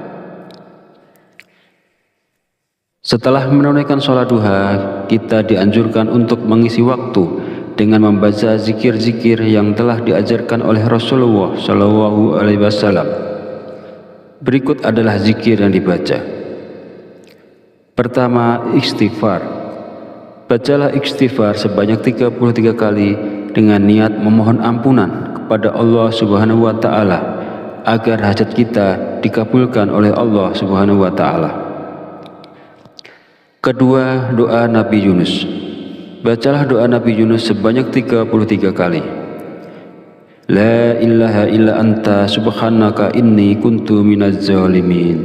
Setelah menunaikan sholat duha, kita dianjurkan untuk mengisi waktu dengan membaca zikir-zikir yang telah diajarkan oleh Rasulullah Shallallahu Alaihi Wasallam. Berikut adalah zikir yang dibaca. Pertama, istighfar. Bacalah istighfar sebanyak 33 kali dengan niat memohon ampunan kepada Allah Subhanahu wa Ta'ala agar hajat kita dikabulkan oleh Allah Subhanahu wa Ta'ala. Kedua, doa Nabi Yunus. Bacalah doa Nabi Yunus sebanyak 33 kali. La ilaha illa anta subhanaka inni kuntu minaz zalimin.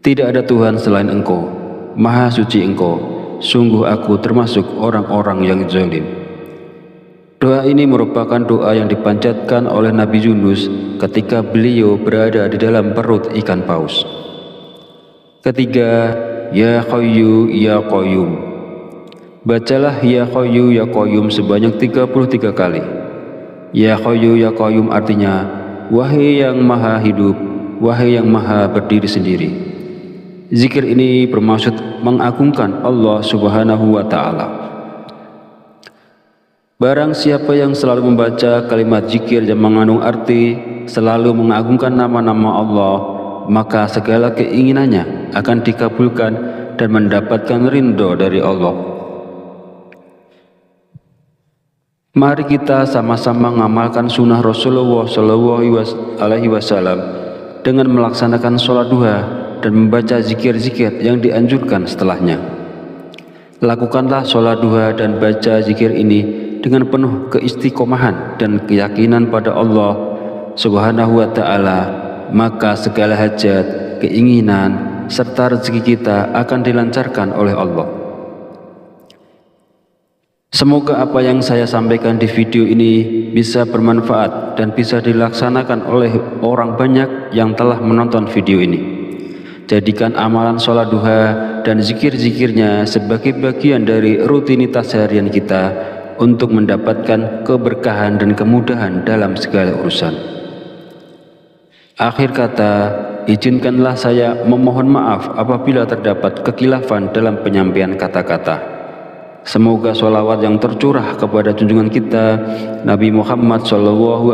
Tidak ada Tuhan selain Engkau, Maha suci Engkau, sungguh aku termasuk orang-orang yang zalim. Doa ini merupakan doa yang dipanjatkan oleh Nabi Yunus ketika beliau berada di dalam perut ikan paus. Ketiga, Ya Hayyu Ya Qayyum. Bacalah Ya Hayyu Ya Qayyum sebanyak 33 kali. Ya Hayyu Ya Qayyum artinya, wahai yang maha hidup, wahai yang maha berdiri sendiri. Zikir ini bermaksud mengagungkan Allah Subhanahu wa Ta'ala. Barang siapa yang selalu membaca kalimat zikir yang mengandung arti selalu mengagungkan nama-nama Allah, maka segala keinginannya akan dikabulkan dan mendapatkan ridho dari Allah. Mari kita sama-sama mengamalkan sunnah Rasulullah SAW dengan melaksanakan sholat duha dan membaca zikir-zikir yang dianjurkan setelahnya. Lakukanlah sholat duha dan baca zikir ini dengan penuh keistiqomahan dan keyakinan pada Allah Subhanahu wa Ta'ala, maka segala hajat, keinginan, serta rezeki kita akan dilancarkan oleh Allah. Semoga apa yang saya sampaikan di video ini bisa bermanfaat dan bisa dilaksanakan oleh orang banyak yang telah menonton video ini. Jadikan amalan sholat duha dan zikir-zikirnya sebagai bagian dari rutinitas harian kita untuk mendapatkan keberkahan dan kemudahan dalam segala urusan. Akhir kata, izinkanlah saya memohon maaf apabila terdapat kekhilafan dalam penyampaian kata-kata. Semoga sholawat yang tercurah kepada junjungan kita Nabi Muhammad SAW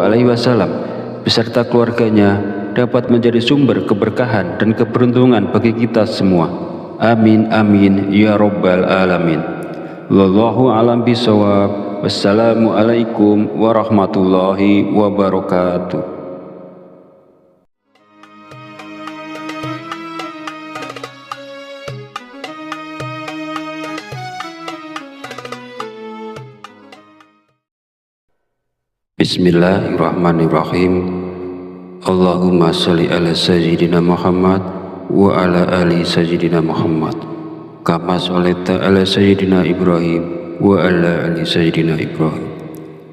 beserta keluarganya dapat menjadi sumber keberkahan dan keberuntungan bagi kita semua. Amin amin ya rabbal alamin. Wallahu a'lam bishawab. Wassalamualaikum warahmatullahi wabarakatuh. Bismillahirrahmanirrahim. Allahumma sholli ala sayyidina Muhammad wa ala ali sayyidina Muhammad kama sholaita ala sayyidina Ibrahim wa ala ali sayyidina Ibrahim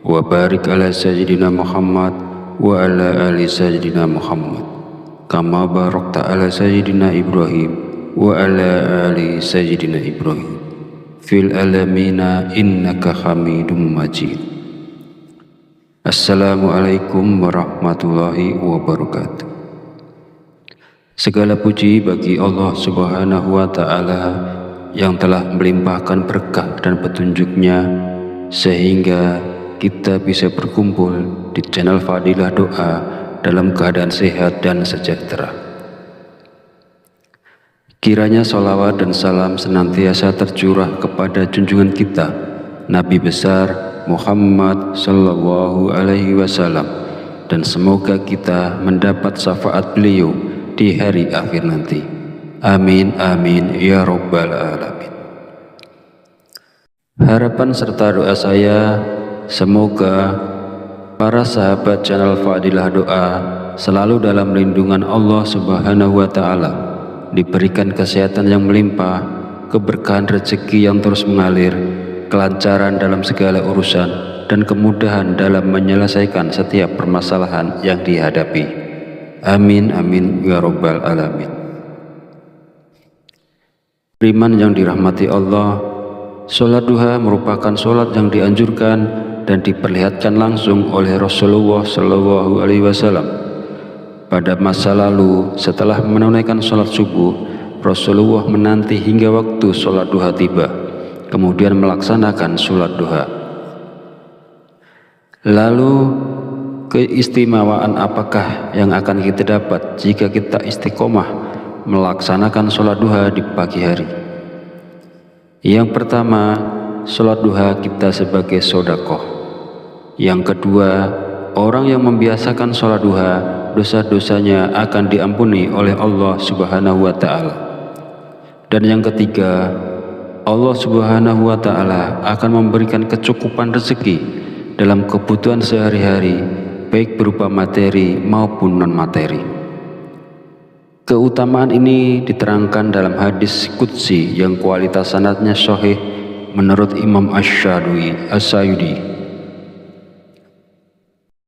wa barik ala sayyidina Muhammad wa ala ali sayyidina Muhammad kama barakta ala sayyidina Ibrahim wa ala ali sayyidina Ibrahim fil alamina innaka Hamidum Majid. Assalamualaikum warahmatullahi wabarakatuh. Segala puji bagi Allah Subhanahu wa Ta'ala yang telah melimpahkan berkah dan petunjuknya sehingga kita bisa berkumpul di channel Fadilah Doa dalam keadaan sehat dan sejahtera. Kiranya sholawat dan salam senantiasa tercurah kepada junjungan kita Nabi besar Muhammad sallallahu alaihi wasallam, dan semoga kita mendapat syafaat beliau di hari akhir nanti. Amin amin ya rabbal alamin. Harapan serta doa saya, semoga para sahabat channel Fadilah Doa selalu dalam lindungan Allah Subhanahu wa Ta'ala, diberikan kesehatan yang melimpah, keberkahan rezeki yang terus mengalir, kelancaran dalam segala urusan, dan kemudahan dalam menyelesaikan setiap permasalahan yang dihadapi. Amin amin ya rabbal alamin. Beriman yang dirahmati Allah, sholat duha merupakan sholat yang dianjurkan dan diperlihatkan langsung oleh Rasulullah SAW. Pada masa lalu, setelah menunaikan sholat subuh, Rasulullah menanti hingga waktu sholat duha tiba, kemudian melaksanakan sholat duha. Lalu keistimewaan apakah yang akan kita dapat jika kita istiqomah melaksanakan sholat duha di pagi hari? Yang pertama, sholat duha kita sebagai sedekah. Yang kedua, orang yang membiasakan sholat duha, dosa-dosanya akan diampuni oleh Allah Subhanahu wa Ta'ala. Dan yang ketiga, Allah Subhanahu wa Ta'ala akan memberikan kecukupan rezeki dalam kebutuhan sehari-hari, baik berupa materi maupun non-materi. Keutamaan ini diterangkan dalam hadis qudsi yang kualitas sanadnya sahih menurut Imam Asy-Syayudi.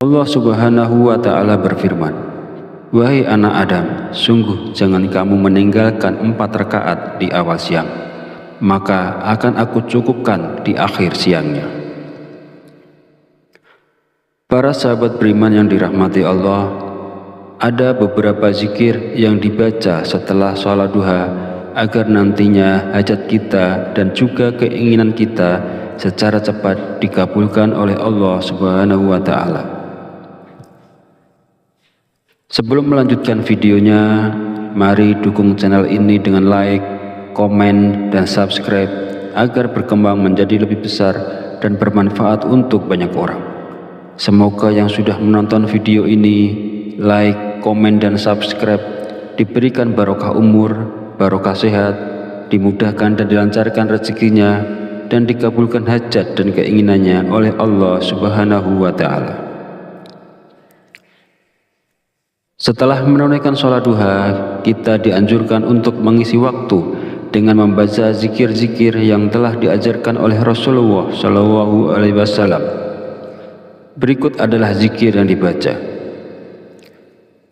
Allah Subhanahu wa Ta'ala berfirman, "Wahai anak Adam, sungguh jangan kamu meninggalkan 4 rakaat di awal siang, maka akan aku cukupkan di akhir siangnya." Para sahabat beriman yang dirahmati Allah, ada beberapa zikir yang dibaca setelah sholat duha agar nantinya hajat kita dan juga keinginan kita secara cepat dikabulkan oleh Allah Subhanahu wa Ta'ala. Sebelum melanjutkan videonya, mari dukung channel ini dengan like, komen, dan subscribe agar berkembang menjadi lebih besar dan bermanfaat untuk banyak orang. Semoga yang sudah menonton video ini like, komen, dan subscribe diberikan barokah umur, barokah sehat, dimudahkan dan dilancarkan rezekinya, dan dikabulkan hajat dan keinginannya oleh Allah Subhanahu wa Ta'ala. Setelah menunaikan sholat duha, kita dianjurkan untuk mengisi waktu dengan membaca zikir-zikir yang telah diajarkan oleh Rasulullah Shallallahu Alaihi Wasallam. Berikut adalah zikir yang dibaca.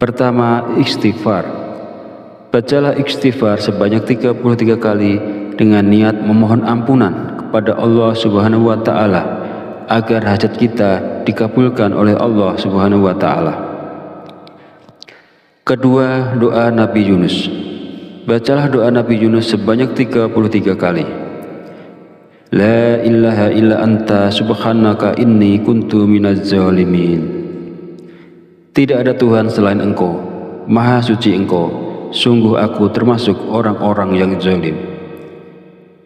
Pertama, istighfar. Bacalah istighfar sebanyak 33 kali dengan niat memohon ampunan kepada Allah Subhanahu wa Ta'ala agar hajat kita dikabulkan oleh Allah Subhanahu wa Ta'ala. Kedua, doa Nabi Yunus. Bacalah doa Nabi Yunus sebanyak 33 kali. La ilaha illa anta subhanaka inni kuntu minaz zalimin. Tidak ada Tuhan selain Engkau, Maha suci Engkau, sungguh aku termasuk orang-orang yang zalim.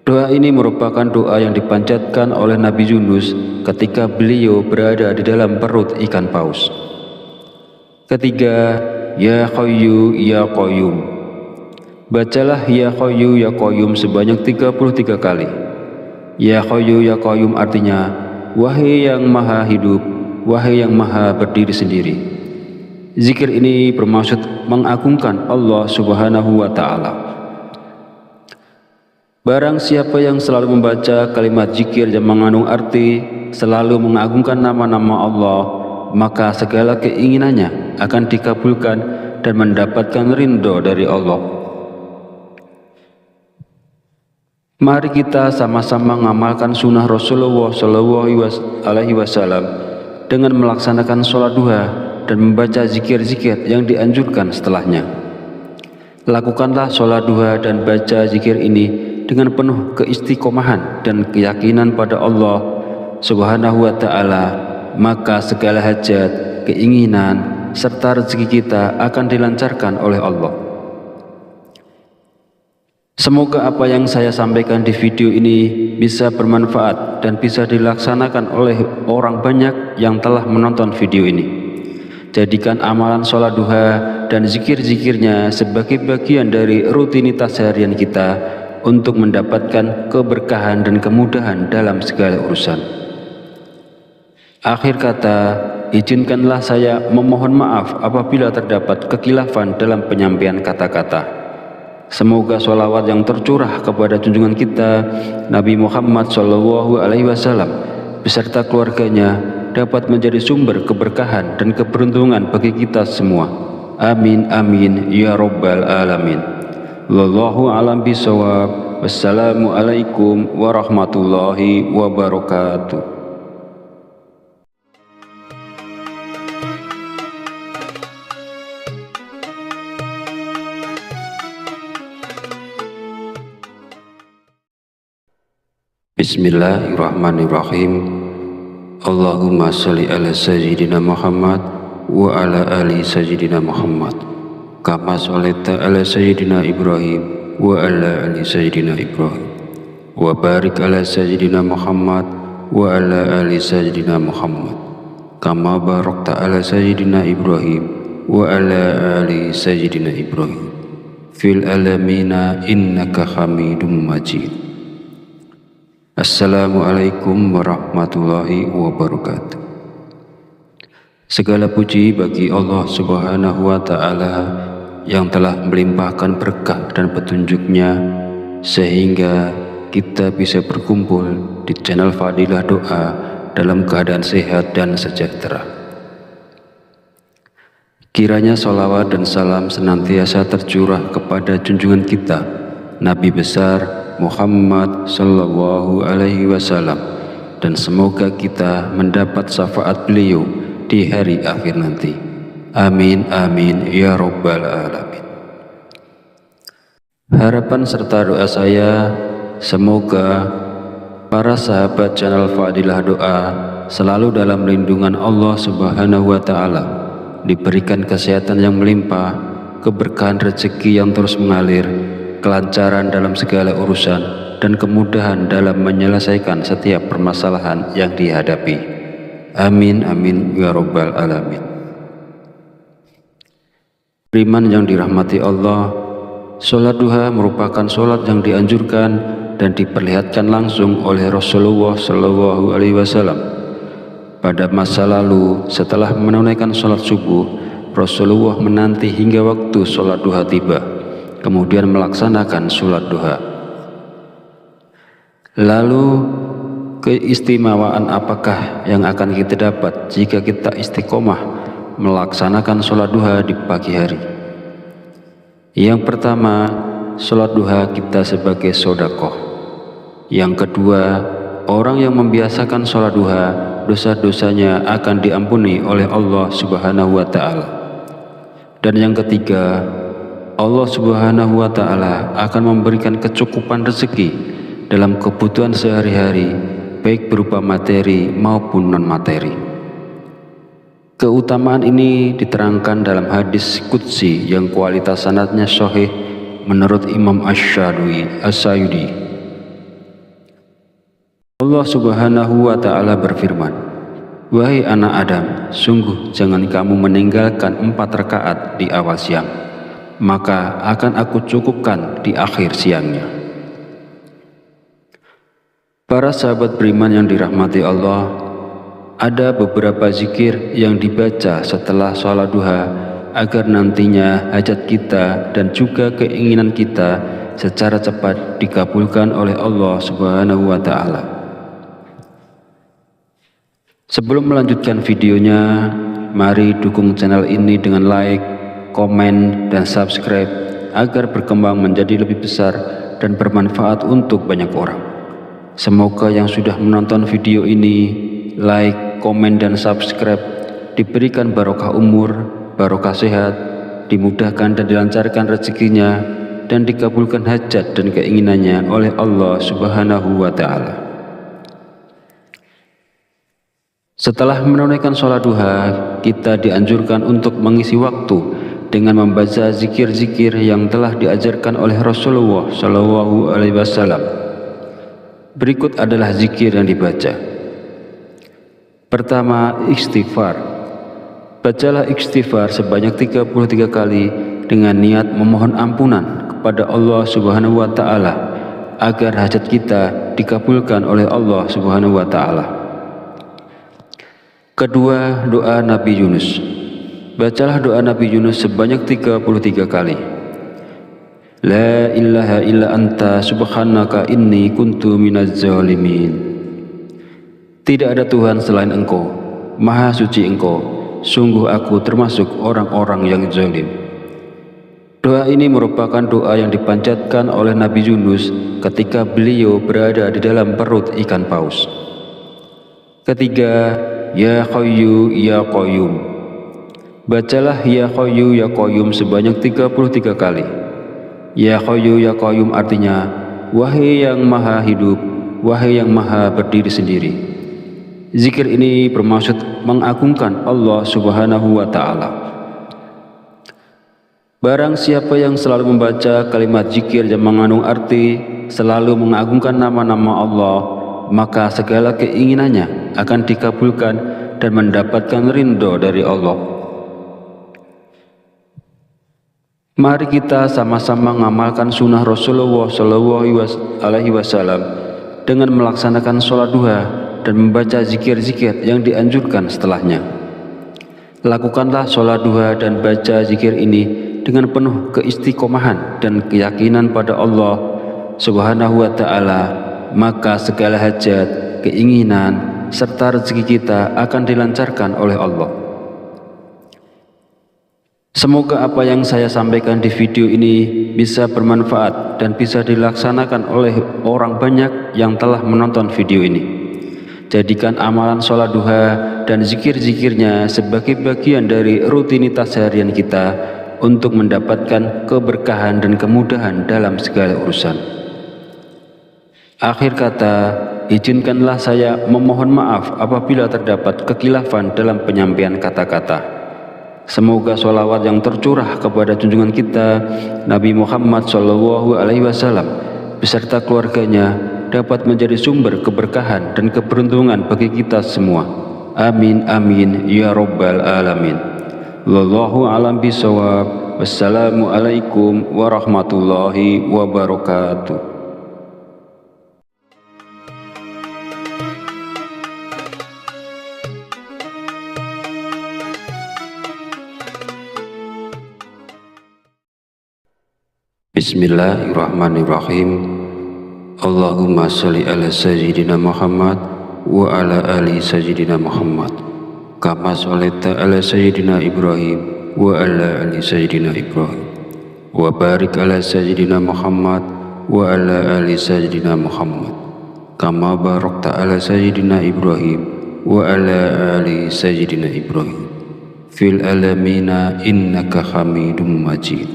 Doa ini merupakan doa yang dipanjatkan oleh Nabi Yunus ketika beliau berada di dalam perut ikan paus. Ketiga, Ya Qayyu Ya Qayyum. Bacalah Ya Qayyu Ya Qayyum sebanyak 33 kali. Ya Qayyu Ya Qayyum artinya, wahai yang maha hidup, wahai yang maha berdiri sendiri. Zikir ini bermaksud mengagungkan Allah Subhanahu wa Ta'ala. Barang siapa yang selalu membaca kalimat zikir yang mengandung arti selalu mengagungkan nama-nama Allah, maka segala keinginannya akan dikabulkan dan mendapatkan ridho dari Allah. Mari kita sama-sama mengamalkan sunnah Rasulullah SAW dengan melaksanakan sholat duha dan membaca zikir-zikir yang dianjurkan setelahnya. Lakukanlah sholat duha dan baca zikir ini dengan penuh keistiqomahan dan keyakinan pada Allah Subhanahu wa Ta'ala, maka segala hajat, keinginan, serta rezeki kita akan dilancarkan oleh Allah. Semoga apa yang saya sampaikan di video ini bisa bermanfaat dan bisa dilaksanakan oleh orang banyak yang telah menonton video ini. Jadikan amalan sholat duha dan zikir-zikirnya sebagai bagian dari rutinitas harian kita untuk mendapatkan keberkahan dan kemudahan dalam segala urusan. Akhir kata, izinkanlah saya memohon maaf apabila terdapat kekhilafan dalam penyampaian kata-kata. Semoga sholawat yang tercurah kepada junjungan kita Nabi Muhammad SAW beserta keluarganya dapat menjadi sumber keberkahan dan keberuntungan bagi kita semua. Amin amin ya rabbal alamin. Wallahu a'lam bishawab. Wassalamualaikum warahmatullahi wabarakatuh. Bismillahirrahmanirrahim. Allahumma sholli ala sayyidina Muhammad wa ala ali sayyidina Muhammad kama sholaita ala sayyidina Ibrahim wa ala ali sayyidina Ibrahim wa barik ala sayyidina Muhammad wa ala ali sayyidina Muhammad kama barakta ala sayyidina Ibrahim wa ala ali sayyidina Ibrahim fil alamina innaka Hamidum Majid. Assalamualaikum warahmatullahi wabarakatuh. Segala puji bagi Allah Subhanahu wa Ta'ala yang telah melimpahkan berkah dan petunjuknya sehingga kita bisa berkumpul di channel Fadilah Doa dalam keadaan sehat dan sejahtera. Kiranya sholawat dan salam senantiasa tercurah kepada junjungan kita Nabi besar Muhammad Sallallahu Alaihi Wasallam, dan semoga kita mendapat syafaat beliau di hari akhir nanti. Amin amin ya rabbal alamin. Harapan serta doa saya, semoga para sahabat channel Fadilah Doa selalu dalam lindungan Allah Subhanahu wa Ta'ala, diberikan kesehatan yang melimpah, keberkahan rezeki yang terus mengalir, kelancaran dalam segala urusan, dan kemudahan dalam menyelesaikan setiap permasalahan yang dihadapi. Amin amin ya rabbal alamin. Beriman yang dirahmati Allah, sholat duha merupakan sholat yang dianjurkan dan diperlihatkan langsung oleh Rasulullah Shallallahu Alaihi Wasallam. Pada masa lalu, setelah menunaikan sholat subuh, Rasulullah menanti hingga waktu sholat duha tiba, kemudian melaksanakan sholat duha. Lalu, keistimewaan apakah yang akan kita dapat jika kita istiqomah melaksanakan sholat duha di pagi hari? Yang pertama, sholat duha kita sebagai sedekah. Yang kedua, orang yang membiasakan sholat duha, dosa-dosanya akan diampuni oleh Allah Subhanahu wa Ta'ala. Dan yang ketiga, Allah Subhanahu wa Ta'ala akan memberikan kecukupan rezeki dalam kebutuhan sehari-hari, baik berupa materi maupun non-materi. Keutamaan ini diterangkan dalam hadis qudsi yang kualitas sanadnya sahih menurut Imam Asy-Syayudi. Allah Subhanahu wa Ta'ala berfirman, "Wahai anak Adam, sungguh jangan kamu meninggalkan 4 rakaat di awal siang, maka akan aku cukupkan di akhir siangnya." Para sahabat beriman yang dirahmati Allah, ada beberapa zikir yang dibaca setelah sholat duha agar nantinya hajat kita dan juga keinginan kita secara cepat dikabulkan oleh Allah Subhanahu wa Ta'ala. Sebelum melanjutkan videonya, mari dukung channel ini dengan like, komen, dan subscribe agar berkembang menjadi lebih besar dan bermanfaat untuk banyak orang. Semoga yang sudah menonton video ini, like, komen, dan subscribe diberikan barokah umur, barokah sehat, dimudahkan dan dilancarkan rezekinya, dan dikabulkan hajat dan keinginannya oleh Allah Subhanahu wa Ta'ala. Setelah menunaikan sholat duha, kita dianjurkan untuk mengisi waktu dengan membaca zikir-zikir yang telah diajarkan oleh Rasulullah Shallallahu Alaihi Wasallam. Berikut adalah zikir yang dibaca. Pertama, istighfar. Bacalah istighfar sebanyak 33 kali dengan niat memohon ampunan kepada Allah Subhanahu wa Ta'ala agar hajat kita dikabulkan oleh Allah Subhanahu wa Ta'ala. Kedua, doa Nabi Yunus. Bacalah doa Nabi Yunus sebanyak 33 kali. La ilaha illa anta subhanaka inni kuntu minaz zalimin. Tidak ada Tuhan selain Engkau, Maha Suci Engkau, sungguh aku termasuk orang-orang yang zalim. Doa ini merupakan doa yang dipanjatkan oleh Nabi Yunus ketika beliau berada di dalam perut ikan paus. Ketiga, Ya Hayyu Ya Qayyum. Bacalah Ya Hayyu Ya Qayyum sebanyak 33 kali. Ya Hayyu Ya Qayyum artinya, wahai yang maha hidup, wahai yang maha berdiri sendiri. Zikir ini bermaksud mengagungkan Allah Subhanahu wa Ta'ala. Barang siapa yang selalu membaca kalimat zikir yang mengandung arti selalu mengagungkan nama-nama Allah, maka segala keinginannya akan dikabulkan dan mendapatkan ridho dari Allah. Mari kita sama-sama mengamalkan sunnah Rasulullah Shallallahu Alaihi Wasallam dengan melaksanakan sholat duha dan membaca zikir-zikir yang dianjurkan setelahnya. Lakukanlah sholat duha dan baca zikir ini dengan penuh keistiqomahan dan keyakinan pada Allah Subhanahu wa Ta'ala, maka segala hajat, keinginan, serta rezeki kita akan dilancarkan oleh Allah. Semoga apa yang saya sampaikan di video ini bisa bermanfaat dan bisa dilaksanakan oleh orang banyak yang telah menonton video ini. Jadikan amalan sholat duha dan zikir-zikirnya sebagai bagian dari rutinitas harian kita untuk mendapatkan keberkahan dan kemudahan dalam segala urusan. Akhir kata, izinkanlah saya memohon maaf apabila terdapat kekhilafan dalam penyampaian kata-kata. Semoga sholawat yang tercurah kepada junjungan kita Nabi Muhammad SAW beserta keluarganya dapat menjadi sumber keberkahan dan keberuntungan bagi kita semua. Amin amin ya rabbal alamin. Wallahu a'lam bishawab. Wassalamualaikum warahmatullahi wabarakatuh. Bismillahirrahmanirrahim. Allahumma sholli ala sayyidina Muhammad wa ala ali sayyidina Muhammad kama sholaita ala sayyidina Ibrahim wa ala ali sayyidina Ibrahim wa barik ala sayyidina Muhammad wa ala ali sayyidina Muhammad kama barakta ala sayyidina Ibrahim wa ala ali sayyidina Ibrahim fil alamina innaka hamidum majid.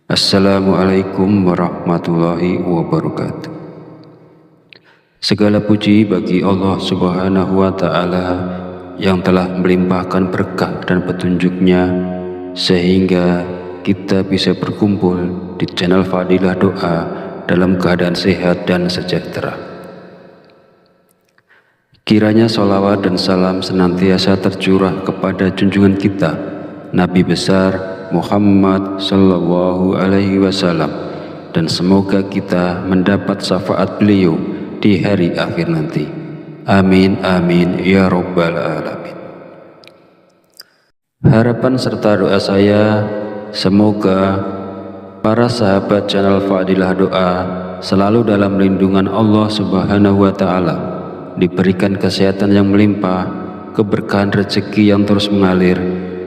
Assalamualaikum warahmatullahi wabarakatuh. Segala puji bagi Allah Subhanahu wa Ta'ala yang telah melimpahkan berkah dan petunjuknya sehingga kita bisa berkumpul di channel Fadilah Doa dalam keadaan sehat dan sejahtera. Kiranya sholawat dan salam senantiasa tercurah kepada junjungan kita Nabi besar Muhammad sallallahu alaihi wasallam, dan semoga kita mendapat syafaat beliau di hari akhir nanti. Amin amin ya rabbal alamin. Harapan serta doa saya semoga para sahabat channel Fadilah Doa selalu dalam lindungan Allah Subhanahu wa Ta'ala, diberikan kesehatan yang melimpah, keberkahan rezeki yang terus mengalir,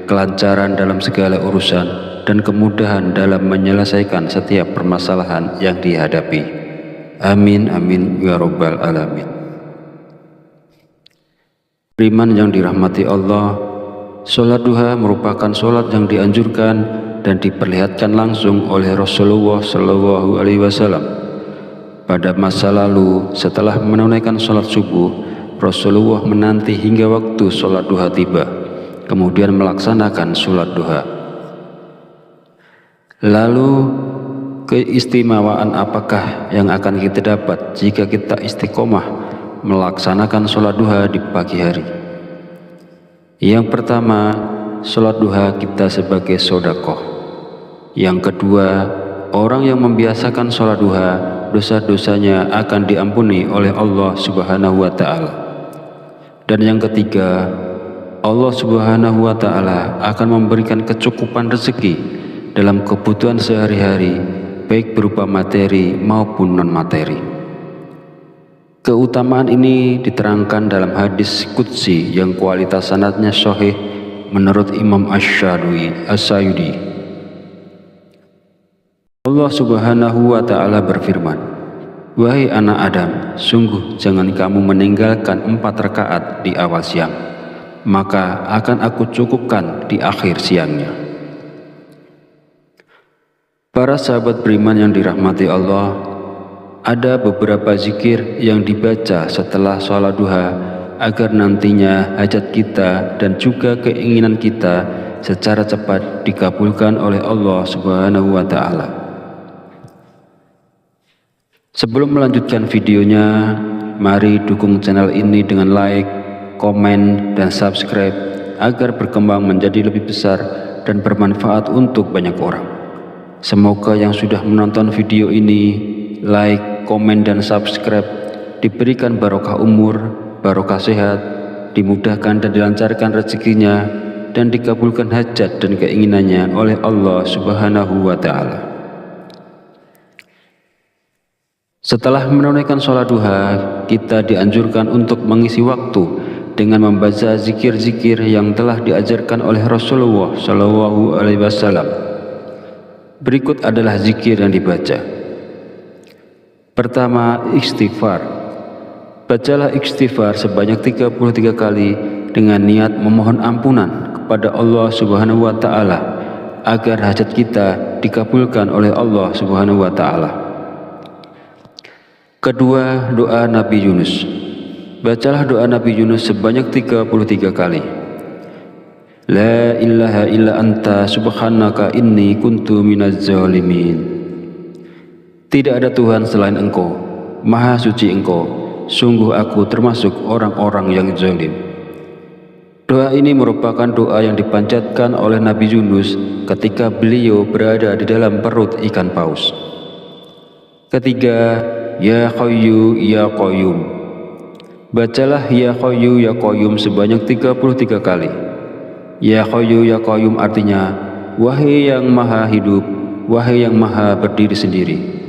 kelancaran dalam segala urusan, dan kemudahan dalam menyelesaikan setiap permasalahan yang dihadapi. Amin amin ya rabbal alamin. Beriman yang dirahmati Allah, sholat duha merupakan sholat yang dianjurkan dan diperlihatkan langsung oleh Rasulullah Shallallahu Alaihi Wasallam. Pada masa lalu, setelah menunaikan sholat subuh, Rasulullah menanti hingga waktu sholat duha tiba, kemudian melaksanakan sholat duha. Lalu keistimewaan apakah yang akan kita dapat jika kita istiqomah melaksanakan sholat duha di pagi hari? Yang pertama, sholat duha kita sebagai sedekah. Yang kedua, orang yang membiasakan sholat duha, dosa-dosanya akan diampuni oleh Allah Subhanahu wa Ta'ala. Dan yang ketiga, Allah Subhanahu wa Ta'ala akan memberikan kecukupan rezeki dalam kebutuhan sehari-hari, baik berupa materi maupun non-materi. Keutamaan ini diterangkan dalam hadis qudsi yang kualitas sanadnya sahih menurut Imam Asy-Syayudi. Allah Subhanahu wa Ta'ala berfirman, "Wahai anak Adam, sungguh jangan kamu meninggalkan 4 rakaat di awal siang, maka akan aku cukupkan di akhir siangnya." Para sahabat beriman yang dirahmati Allah, ada beberapa zikir yang dibaca setelah sholat duha agar nantinya hajat kita dan juga keinginan kita secara cepat dikabulkan oleh Allah Subhanahu wa Ta'ala. Sebelum melanjutkan videonya, mari dukung channel ini dengan like, komen, dan subscribe agar berkembang menjadi lebih besar dan bermanfaat untuk banyak orang. Semoga yang sudah menonton video ini, like, komen, dan subscribe diberikan barokah umur, barokah sehat, dimudahkan dan dilancarkan rezekinya, dan dikabulkan hajat dan keinginannya oleh Allah Subhanahu wa Ta'ala. Setelah menunaikan sholat duha, kita dianjurkan untuk mengisi waktu dengan membaca zikir-zikir yang telah diajarkan oleh Rasulullah Shallallahu Alaihi Wasallam. Berikut adalah zikir yang dibaca. Pertama, istighfar. Bacalah istighfar sebanyak 33 kali dengan niat memohon ampunan kepada Allah Subhanahu wa Ta'ala agar hajat kita dikabulkan oleh Allah Subhanahu wa Ta'ala. Kedua, doa Nabi Yunus. Bacalah doa Nabi Yunus sebanyak 33 kali. La ilaha illa anta subhanaka inni kuntu minaz zalimin. Tidak ada Tuhan selain Engkau, Maha Suci Engkau, sungguh aku termasuk orang-orang yang zalim. Doa ini merupakan doa yang dipanjatkan oleh Nabi Yunus ketika beliau berada di dalam perut ikan paus. Ketiga, Ya Hayyu Ya Qayyum. Bacalah Ya Hayyu Ya Qayyum sebanyak 33 kali. Ya Hayyu Ya Qayyum artinya, wahai yang maha hidup, wahai yang maha berdiri sendiri.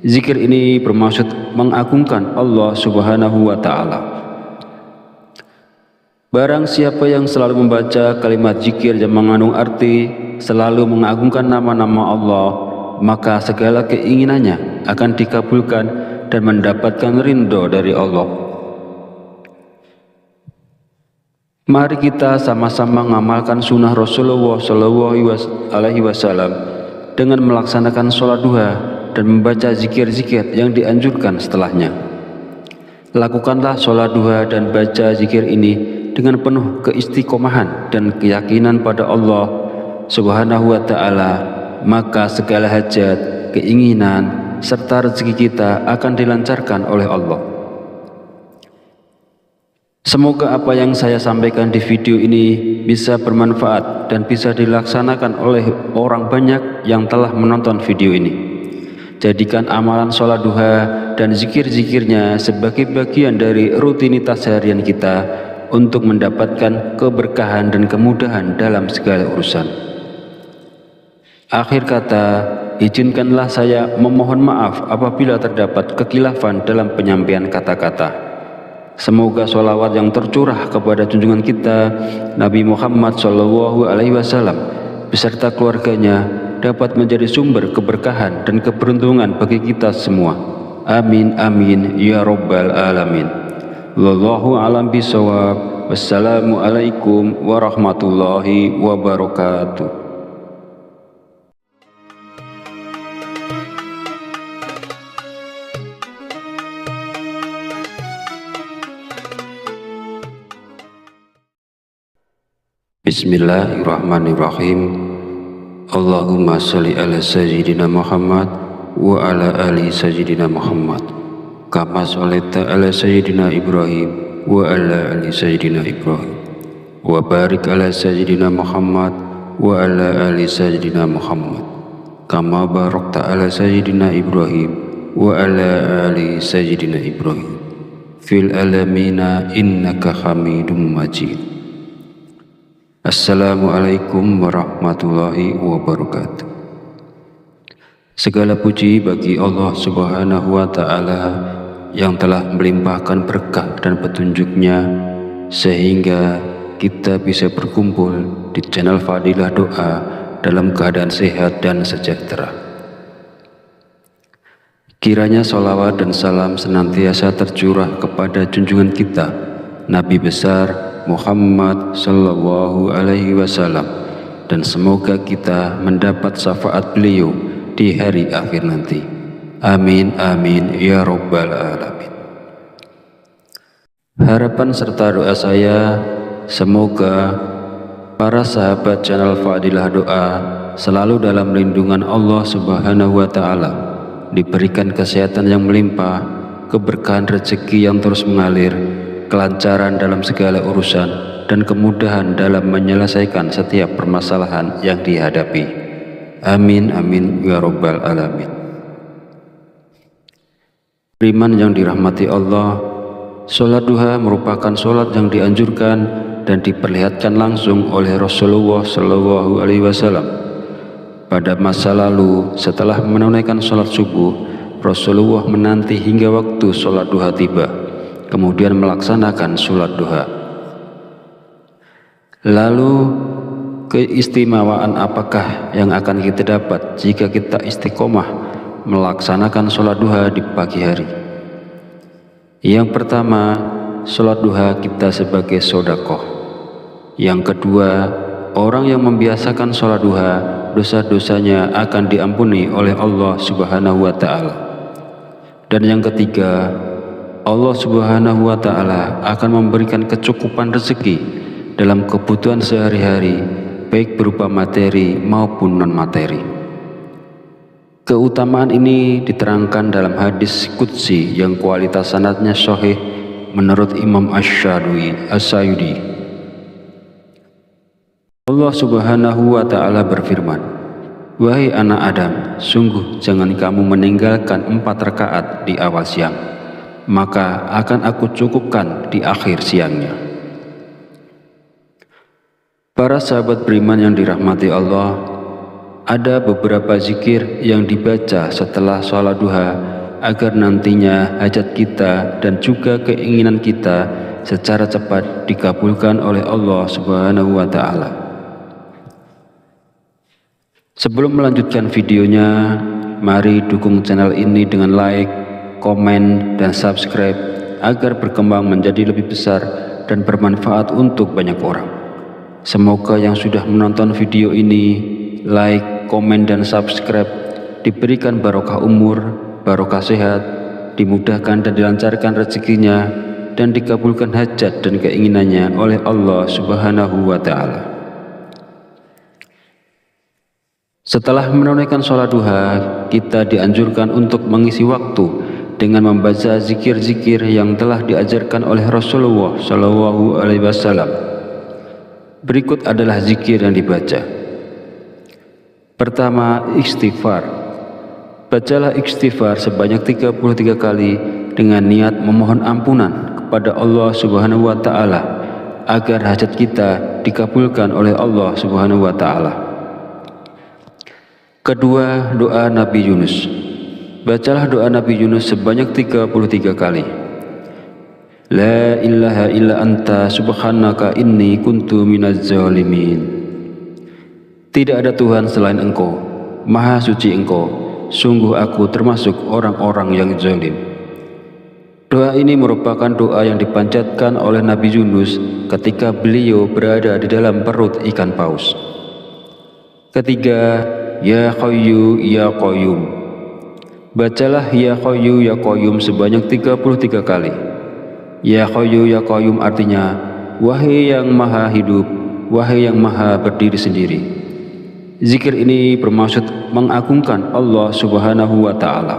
Zikir ini bermaksud mengagungkan Allah Subhanahu wa Ta'ala. Barang siapa yang selalu membaca kalimat zikir yang mengandung arti selalu mengagungkan nama-nama Allah, maka segala keinginannya akan dikabulkan dan mendapatkan ridho dari Allah. Mari kita sama-sama mengamalkan sunnah Rasulullah SAW dengan melaksanakan sholat duha dan membaca zikir-zikir yang dianjurkan setelahnya. Lakukanlah sholat duha dan baca zikir ini dengan penuh keistiqomahan dan keyakinan pada Allah Subhanahu wa Ta'ala, maka segala hajat, keinginan, serta rezeki kita akan dilancarkan oleh Allah. Semoga apa yang saya sampaikan di video ini bisa bermanfaat dan bisa dilaksanakan oleh orang banyak yang telah menonton video ini. Jadikan amalan sholat duha dan zikir-zikirnya sebagai bagian dari rutinitas harian kita untuk mendapatkan keberkahan dan kemudahan dalam segala urusan. Akhir kata, izinkanlah saya memohon maaf apabila terdapat kekhilafan dalam penyampaian kata-kata. Semoga sholawat yang tercurah kepada junjungan kita Nabi Muhammad SAW beserta keluarganya dapat menjadi sumber keberkahan dan keberuntungan bagi kita semua. Amin amin ya rabbal alamin. Wallahu a'lam bishawab. Wassalamualaikum warahmatullahi wabarakatuh. Bismillahirrahmanirrahim. Allahumma sholli ala sayyidina Muhammad wa ala ali sayyidina Muhammad kama sholaita ala sayyidina Ibrahim wa ala ali sayyidina Ibrahim wa barik ala sayyidina Muhammad wa ala ali sayyidina Muhammad kama barakta ala sayyidina Ibrahim wa ala ali sayyidina Ibrahim fil alamina innaka hamidum majid. Assalamualaikum warahmatullahi wabarakatuh. Segala puji bagi Allah Subhanahu wa Ta'ala yang telah melimpahkan berkah dan petunjuknya sehingga kita bisa berkumpul di channel Fadilah Doa dalam keadaan sehat dan sejahtera. Kiranya sholawat dan salam senantiasa tercurah kepada junjungan kita Nabi besar Muhammad sallallahu alaihi wasallam, dan semoga kita mendapat syafaat beliau di hari akhir nanti. Amin amin ya rabbal alamin. Harapan serta doa saya, semoga para sahabat channel Fadilah Doa selalu dalam lindungan Allah Subhanahu wa Ta'ala, diberikan kesehatan yang melimpah, keberkahan rezeki yang terus mengalir, kelancaran dalam segala urusan, dan kemudahan dalam menyelesaikan setiap permasalahan yang dihadapi. Amin amin ya rabbal alamin. Beriman yang dirahmati Allah, sholat duha merupakan sholat yang dianjurkan dan diperlihatkan langsung oleh Rasulullah SAW. Pada masa lalu, setelah menunaikan sholat subuh, Rasulullah menanti hingga waktu sholat duha tiba, kemudian melaksanakan sholat duha. Lalu keistimewaan apakah yang akan kita dapat jika kita istiqomah melaksanakan sholat duha di pagi hari? Yang pertama, sholat duha kita sebagai sedekah. Yang kedua, orang yang membiasakan sholat duha, dosa-dosanya akan diampuni oleh Allah Subhanahu wa Ta'ala. Dan yang ketiga, Allah Subhanahu wa Ta'ala akan memberikan kecukupan rezeki dalam kebutuhan sehari-hari, baik berupa materi maupun non-materi. Keutamaan ini diterangkan dalam hadis qudsi yang kualitas sanadnya sahih menurut Imam Asy-Syayudi. Allah Subhanahu wa Ta'ala berfirman, "Wahai anak Adam, sungguh jangan kamu meninggalkan 4 rakaat di awal siang, maka akan aku cukupkan di akhir siangnya." Para sahabat beriman yang dirahmati Allah, ada beberapa zikir yang dibaca setelah sholat duha agar nantinya hajat kita dan juga keinginan kita secara cepat dikabulkan oleh Allah Subhanahu wa Ta'ala. Sebelum melanjutkan videonya, mari dukung channel ini dengan like, komen, dan subscribe agar berkembang menjadi lebih besar dan bermanfaat untuk banyak orang. Semoga yang sudah menonton video ini, like, komen, dan subscribe diberikan barokah umur, barokah sehat, dimudahkan dan dilancarkan rezekinya, dan dikabulkan hajat dan keinginannya oleh Allah Subhanahu wa Ta'ala. Setelah menunaikan sholat duha, kita dianjurkan untuk mengisi waktu dengan membaca zikir-zikir yang telah diajarkan oleh Rasulullah SAW. Berikut adalah zikir yang dibaca. Pertama, istighfar. Bacalah istighfar sebanyak 33 kali dengan niat memohon ampunan kepada Allah Subhanahu wa Ta'ala agar hajat kita dikabulkan oleh Allah Subhanahu wa Ta'ala. Kedua, doa Nabi Yunus. Bacalah doa Nabi Yunus sebanyak 33 kali. La ilaha illa anta subhanaka inni kuntu minaz zalimin. Tidak ada Tuhan selain Engkau, Maha Suci Engkau, sungguh aku termasuk orang-orang yang zalim. Doa ini merupakan doa yang dipanjatkan oleh Nabi Yunus ketika beliau berada di dalam perut ikan paus. Ketiga, Ya Hayyu Ya Qayyum. Bacalah Ya Hayyu Ya Qayyum sebanyak 33 kali. Ya Hayyu Ya Qayyum artinya, wahai yang maha hidup, wahai yang maha berdiri sendiri. Zikir ini bermaksud mengagungkan Allah Subhanahu wa Ta'ala.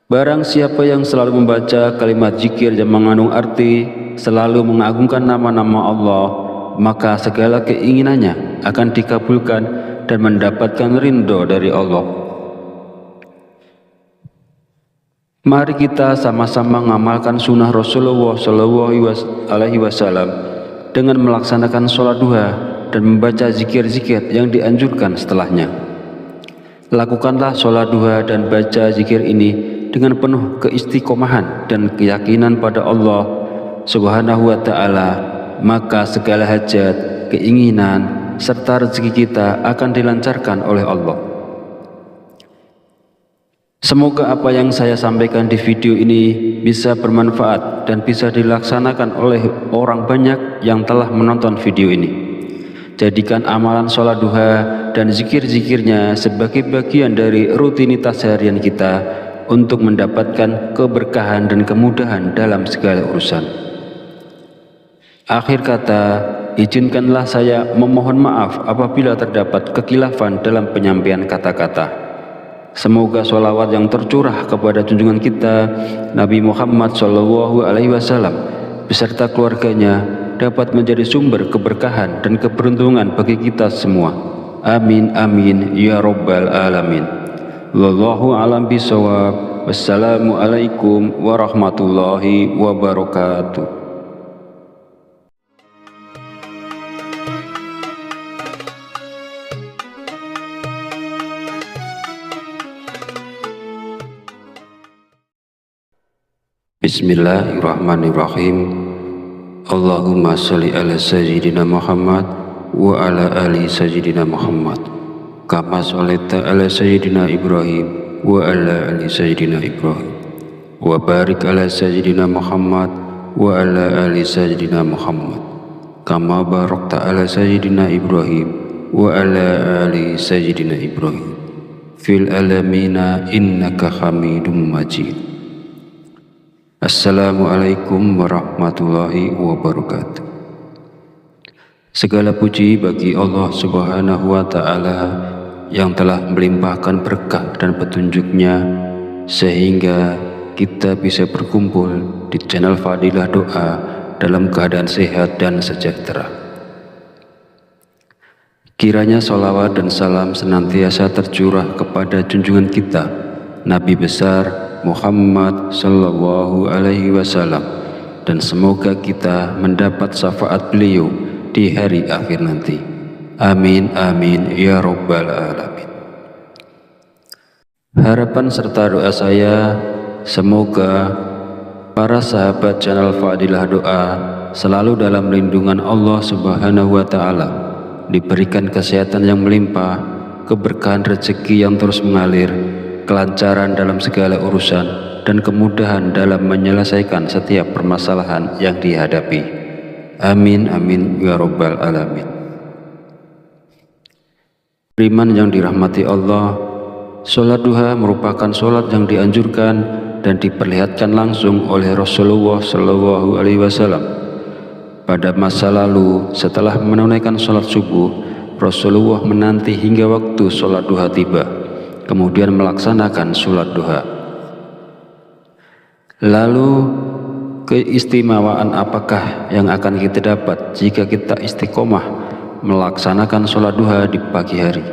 Barang siapa yang selalu membaca kalimat zikir yang mengandung arti selalu mengagungkan nama-nama Allah, maka segala keinginannya akan dikabulkan dan mendapatkan ridho dari Allah. Mari kita sama-sama mengamalkan sunnah Rasulullah SAW dengan melaksanakan sholat duha dan membaca zikir-zikir yang dianjurkan setelahnya. Lakukanlah sholat duha dan baca zikir ini dengan penuh keistiqomahan dan keyakinan pada Allah Subhanahu wa Ta'ala, maka segala hajat, keinginan, serta rezeki kita akan dilancarkan oleh Allah. Semoga apa yang saya sampaikan di video ini bisa bermanfaat dan bisa dilaksanakan oleh orang banyak yang telah menonton video ini. Jadikan amalan sholat duha dan zikir-zikirnya sebagai bagian dari rutinitas harian kita untuk mendapatkan keberkahan dan kemudahan dalam segala urusan. Akhir kata, izinkanlah saya memohon maaf apabila terdapat kekhilafan dalam penyampaian kata-kata. Semoga sholawat yang tercurah kepada junjungan kita Nabi Muhammad SAW beserta keluarganya dapat menjadi sumber keberkahan dan keberuntungan bagi kita semua. Amin amin ya rabbal alamin. Wallahu a'lam bishawab. Wassalamualaikum warahmatullahi wabarakatuh. Bismillahirrahmanirrahim. Allahumma sholli ala sayyidina Muhammad wa ala ali sayyidina Muhammad kama sholaita ala sayyidina Ibrahim wa ala ali sayyidina Ibrahim wa barik ala sayyidina Muhammad wa ala ali sayyidina Muhammad kama barakta ala sayyidina Ibrahim wa ala ali sayyidina Ibrahim fil alamina innaka hamidum majid. Assalamualaikum warahmatullahi wabarakatuh. Segala puji bagi Allah Subhanahu wa Ta'ala yang telah melimpahkan berkah dan petunjuknya sehingga kita bisa berkumpul di channel Fadilah Doa dalam keadaan sehat dan sejahtera. Kiranya sholawat dan salam senantiasa tercurah kepada junjungan kita Nabi besar Muhammad Sallallahu Alaihi Wasallam, dan semoga kita mendapat syafaat beliau di hari akhir nanti. Amin amin ya rabbal alamin. Harapan serta doa saya, semoga para sahabat channel Fadilah Doa selalu dalam lindungan Allah Subhanahu wa Ta'ala, diberikan kesehatan yang melimpah, keberkahan rezeki yang terus mengalir, kelancaran dalam segala urusan, dan kemudahan dalam menyelesaikan setiap permasalahan yang dihadapi. Amin amin ya rabbal alamin. Beriman yang dirahmati Allah, sholat duha merupakan sholat yang dianjurkan dan diperlihatkan langsung oleh Rasulullah Shallallahu Alaihi Wasallam. Pada masa lalu, setelah menunaikan sholat subuh, Rasulullah menanti hingga waktu sholat duha tiba, kemudian melaksanakan sholat duha. Lalu, keistimewaan apakah yang akan kita dapat jika kita istiqomah melaksanakan sholat duha di pagi hari?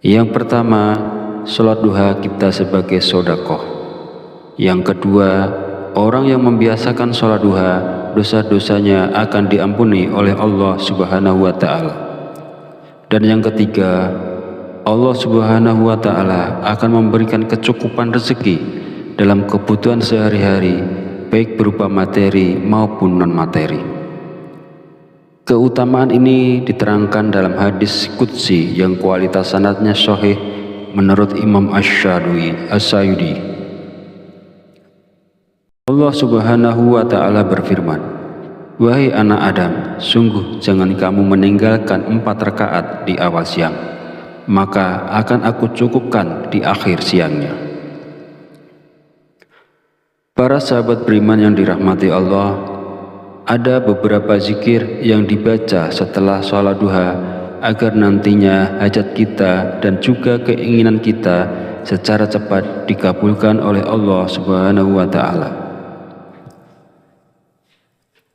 Yang pertama, sholat duha kita sebagai sedekah. Yang kedua, orang yang membiasakan sholat duha, dosa-dosanya akan diampuni oleh Allah Subhanahu wa Ta'ala. Dan yang ketiga, Allah Subhanahu wa Ta'ala akan memberikan kecukupan rezeki dalam kebutuhan sehari-hari, baik berupa materi maupun non-materi. Keutamaan ini diterangkan dalam hadis qudsi yang kualitas sanadnya sahih menurut Imam Asy-Syayudi. Allah Subhanahu wa Ta'ala berfirman, "Wahai anak Adam, sungguh jangan kamu meninggalkan 4 rakaat di awal siang, maka akan aku cukupkan di akhir siangnya." Para sahabat beriman yang dirahmati Allah, ada beberapa zikir yang dibaca setelah sholat duha agar nantinya hajat kita dan juga keinginan kita secara cepat dikabulkan oleh Allah Subhanahu wa Ta'ala.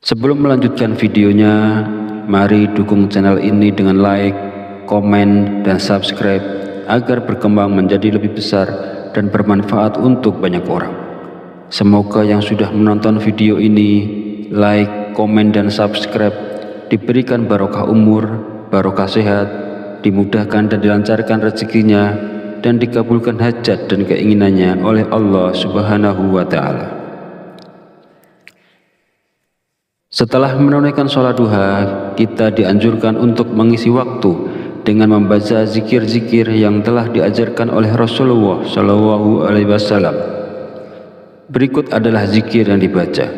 Sebelum melanjutkan videonya, mari dukung channel ini dengan like, komen, dan subscribe agar berkembang menjadi lebih besar dan bermanfaat untuk banyak orang. Semoga yang sudah menonton video ini, like, komen, dan subscribe diberikan barokah umur, barokah sehat, dimudahkan dan dilancarkan rezekinya, dan dikabulkan hajat dan keinginannya oleh Allah Subhanahu wa Ta'ala. Setelah menunaikan sholat duha, kita dianjurkan untuk mengisi waktu dengan membaca zikir-zikir yang telah diajarkan oleh Rasulullah Shallallahu Alaihi Wasallam. Berikut adalah zikir yang dibaca.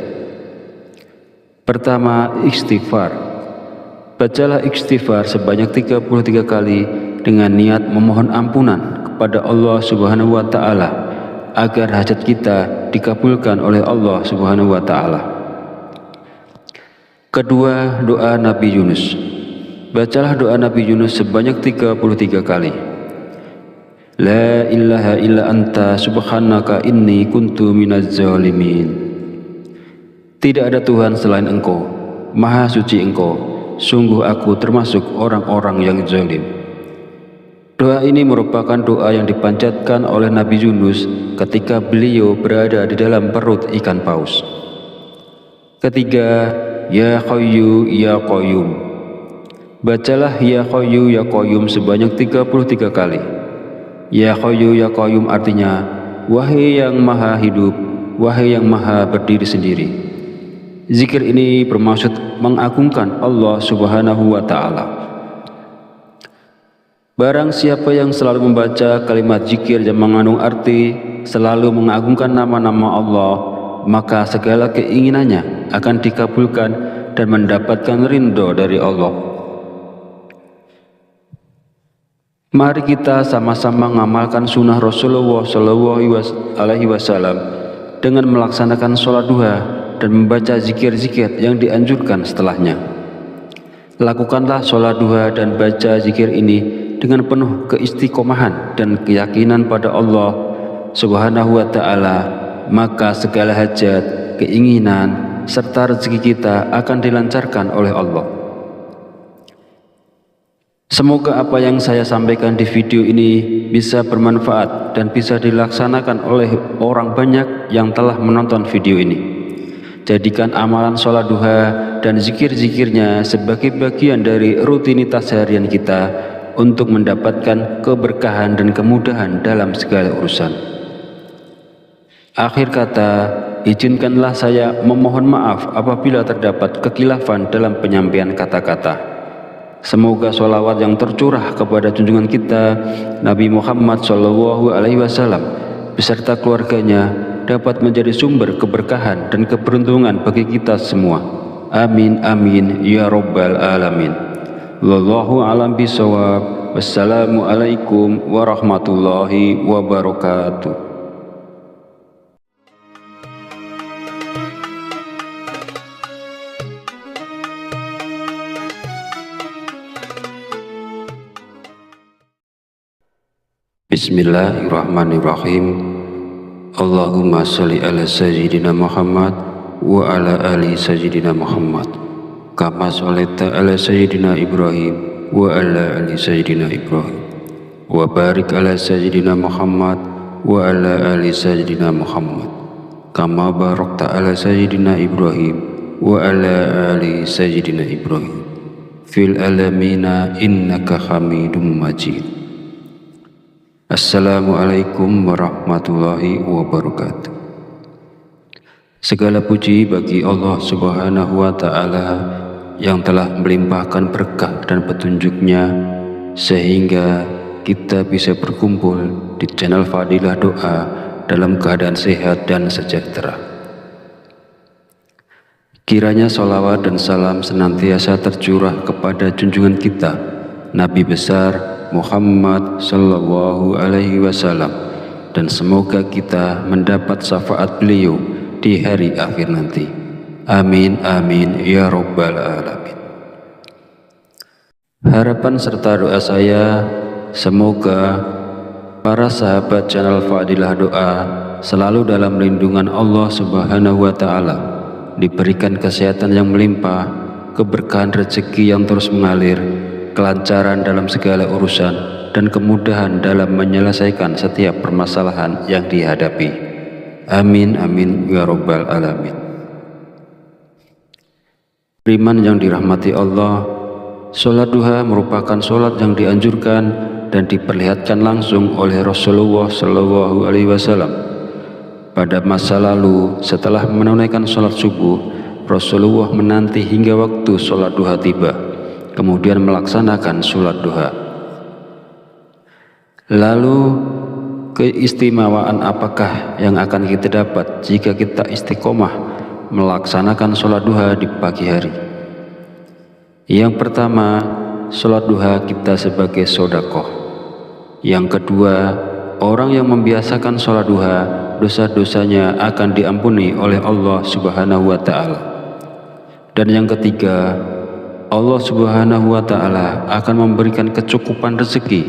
Pertama, istighfar. Bacalah istighfar sebanyak 33 kali dengan niat memohon ampunan kepada Allah Subhanahu wa Ta'ala agar hajat kita dikabulkan oleh Allah Subhanahu wa Ta'ala. Kedua, doa Nabi Yunus. Bacalah doa Nabi Yunus sebanyak 33 kali. La ilaha illa anta subhanaka inni kuntu minaz zalimin. Tidak ada Tuhan selain Engkau, Maha Suci Engkau, sungguh aku termasuk orang-orang yang zalim. Doa ini merupakan doa yang dipanjatkan oleh Nabi Yunus ketika beliau berada di dalam perut ikan paus. Ketiga, Ya Hayyu Ya Qayyum. Bacalah Ya Hayyu Ya Qayyum sebanyak 33 kali. Ya Hayyu Ya Qayyum artinya, wahai yang maha hidup, wahai yang maha berdiri sendiri. Zikir ini bermaksud mengagungkan Allah Subhanahu wa Ta'ala. Barang siapa yang selalu membaca kalimat zikir yang mengandung arti selalu mengagungkan nama-nama Allah, maka segala keinginannya akan dikabulkan dan mendapatkan ridho dari Allah. Mari kita sama-sama mengamalkan sunnah Rasulullah Shallallahu Alaihi Wasallam dengan melaksanakan sholat duha dan membaca zikir-zikir yang dianjurkan setelahnya. Lakukanlah sholat duha dan baca zikir ini dengan penuh keistiqomahan dan keyakinan pada Allah Subhanahu wa Ta'ala, maka segala hajat, keinginan, serta rezeki kita akan dilancarkan oleh Allah. Semoga apa yang saya sampaikan di video ini bisa bermanfaat dan bisa dilaksanakan oleh orang banyak yang telah menonton video ini. Jadikan amalan sholat duha dan zikir-zikirnya sebagai bagian dari rutinitas harian kita untuk mendapatkan keberkahan dan kemudahan dalam segala urusan. Akhir kata, izinkanlah saya memohon maaf apabila terdapat kekhilafan dalam penyampaian kata-kata. Semoga sholawat yang tercurah kepada junjungan kita Nabi Muhammad SAW beserta keluarganya dapat menjadi sumber keberkahan dan keberuntungan bagi kita semua. Amin amin ya rabbal alamin. Wallahu a'lam bishawab. Wassalamualaikum warahmatullahi wabarakatuh. Bismillahirrahmanirrahim. Allahumma sholli ala sayyidina Muhammad wa ala ali sayyidina Muhammad kama sholaita ala sayyidina Ibrahim wa ala ali sayyidina Ibrahim wa barik ala sayyidina Muhammad wa ala ali sayyidina Muhammad kama barakta ala sayyidina Ibrahim wa ala ali sayyidina Ibrahim fil alamina innaka hamidum majid. Assalamualaikum warahmatullahi wabarakatuh. Segala puji bagi Allah Subhanahu wa Ta'ala yang telah melimpahkan berkah dan petunjuknya sehingga kita bisa berkumpul di channel Fadilah Doa dalam keadaan sehat dan sejahtera. Kiranya sholawat dan salam senantiasa tercurah kepada junjungan kita Nabi besar Muhammad sallallahu alaihi wasallam, dan semoga kita mendapat syafaat beliau di hari akhir nanti. Amin amin ya rabbal alamin. Harapan serta doa saya, semoga para sahabat channel Fadilah Doa selalu dalam lindungan Allah Subhanahu wa Ta'ala, diberikan kesehatan yang melimpah, keberkahan rezeki yang terus mengalir, kelancaran dalam segala urusan, dan kemudahan dalam menyelesaikan setiap permasalahan yang dihadapi. Amin amin ya rabbal alamin. Beriman yang dirahmati Allah, sholat duha merupakan sholat yang dianjurkan dan diperlihatkan langsung oleh Rasulullah Shallallahu Alaihi Wasallam. Pada masa lalu, setelah menunaikan sholat subuh, Rasulullah menanti hingga waktu sholat duha tiba, kemudian melaksanakan sholat duha. Lalu keistimewaan apakah yang akan kita dapat jika kita istiqomah melaksanakan sholat duha di pagi hari? Yang pertama, sholat duha kita sebagai sedekah. Yang kedua, orang yang membiasakan sholat duha, dosa-dosanya akan diampuni oleh Allah Subhanahu wa Ta'ala. Dan yang ketiga, Allah Subhanahu wa Ta'ala akan memberikan kecukupan rezeki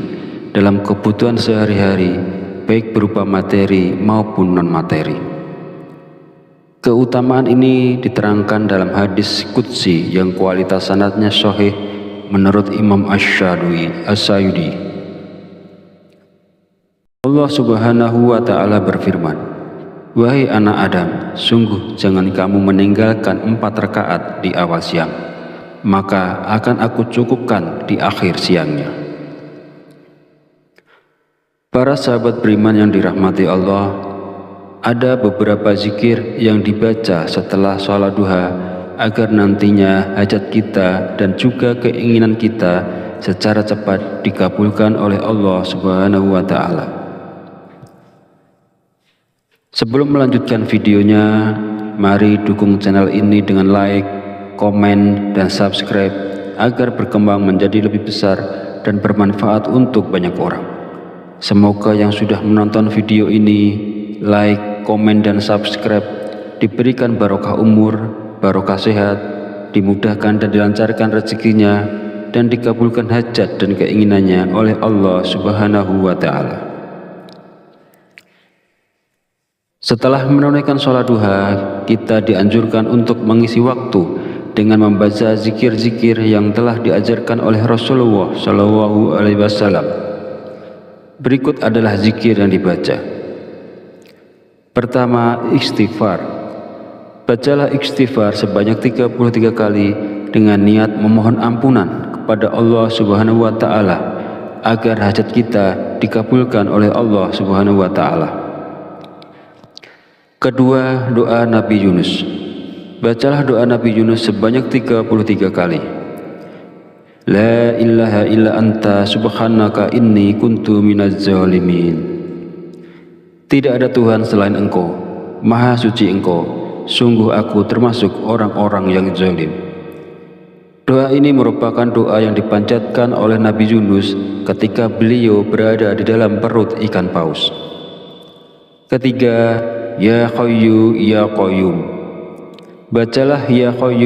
dalam kebutuhan sehari-hari, baik berupa materi maupun non-materi. Keutamaan ini diterangkan dalam hadis qudsi yang kualitas sanadnya sahih menurut Imam Asy-Syadili. Allah Subhanahu wa Ta'ala berfirman, "Wahai anak Adam, sungguh jangan kamu meninggalkan 4 rakaat di awal siang, maka akan aku cukupkan di akhir siangnya." Para sahabat beriman yang dirahmati Allah, ada beberapa zikir yang dibaca setelah sholat duha agar nantinya hajat kita dan juga keinginan kita secara cepat dikabulkan oleh Allah Subhanahu wa Ta'ala. Sebelum melanjutkan videonya, mari dukung channel ini dengan like, komen, dan subscribe agar berkembang menjadi lebih besar dan bermanfaat untuk banyak orang. Semoga yang sudah menonton video ini, like, komen, dan subscribe diberikan barokah umur, barokah sehat, dimudahkan dan dilancarkan rezekinya, dan dikabulkan hajat dan keinginannya oleh Allah Subhanahu wa Ta'ala. Setelah menunaikan sholat duha, kita dianjurkan untuk mengisi waktu dengan membaca zikir-zikir yang telah diajarkan oleh Rasulullah Shallallahu Alaihi Wasallam. Berikut adalah zikir yang dibaca. Pertama, istighfar. Bacalah istighfar sebanyak 33 kali dengan niat memohon ampunan kepada Allah Subhanahu wa Ta'ala agar hajat kita dikabulkan oleh Allah Subhanahu wa Ta'ala. Kedua, doa Nabi Yunus. Bacalah doa Nabi Yunus sebanyak 33 kali. La ilaha illa anta subhanaka inni kuntu minaz zalimin. Tidak ada Tuhan selain Engkau, Maha suci Engkau, sungguh aku termasuk orang-orang yang zalim. Doa ini merupakan doa yang dipanjatkan oleh Nabi Yunus ketika beliau berada di dalam perut ikan paus. Ketiga, Ya Hayyu Ya Qayyum. Bacalah Ya Qayyum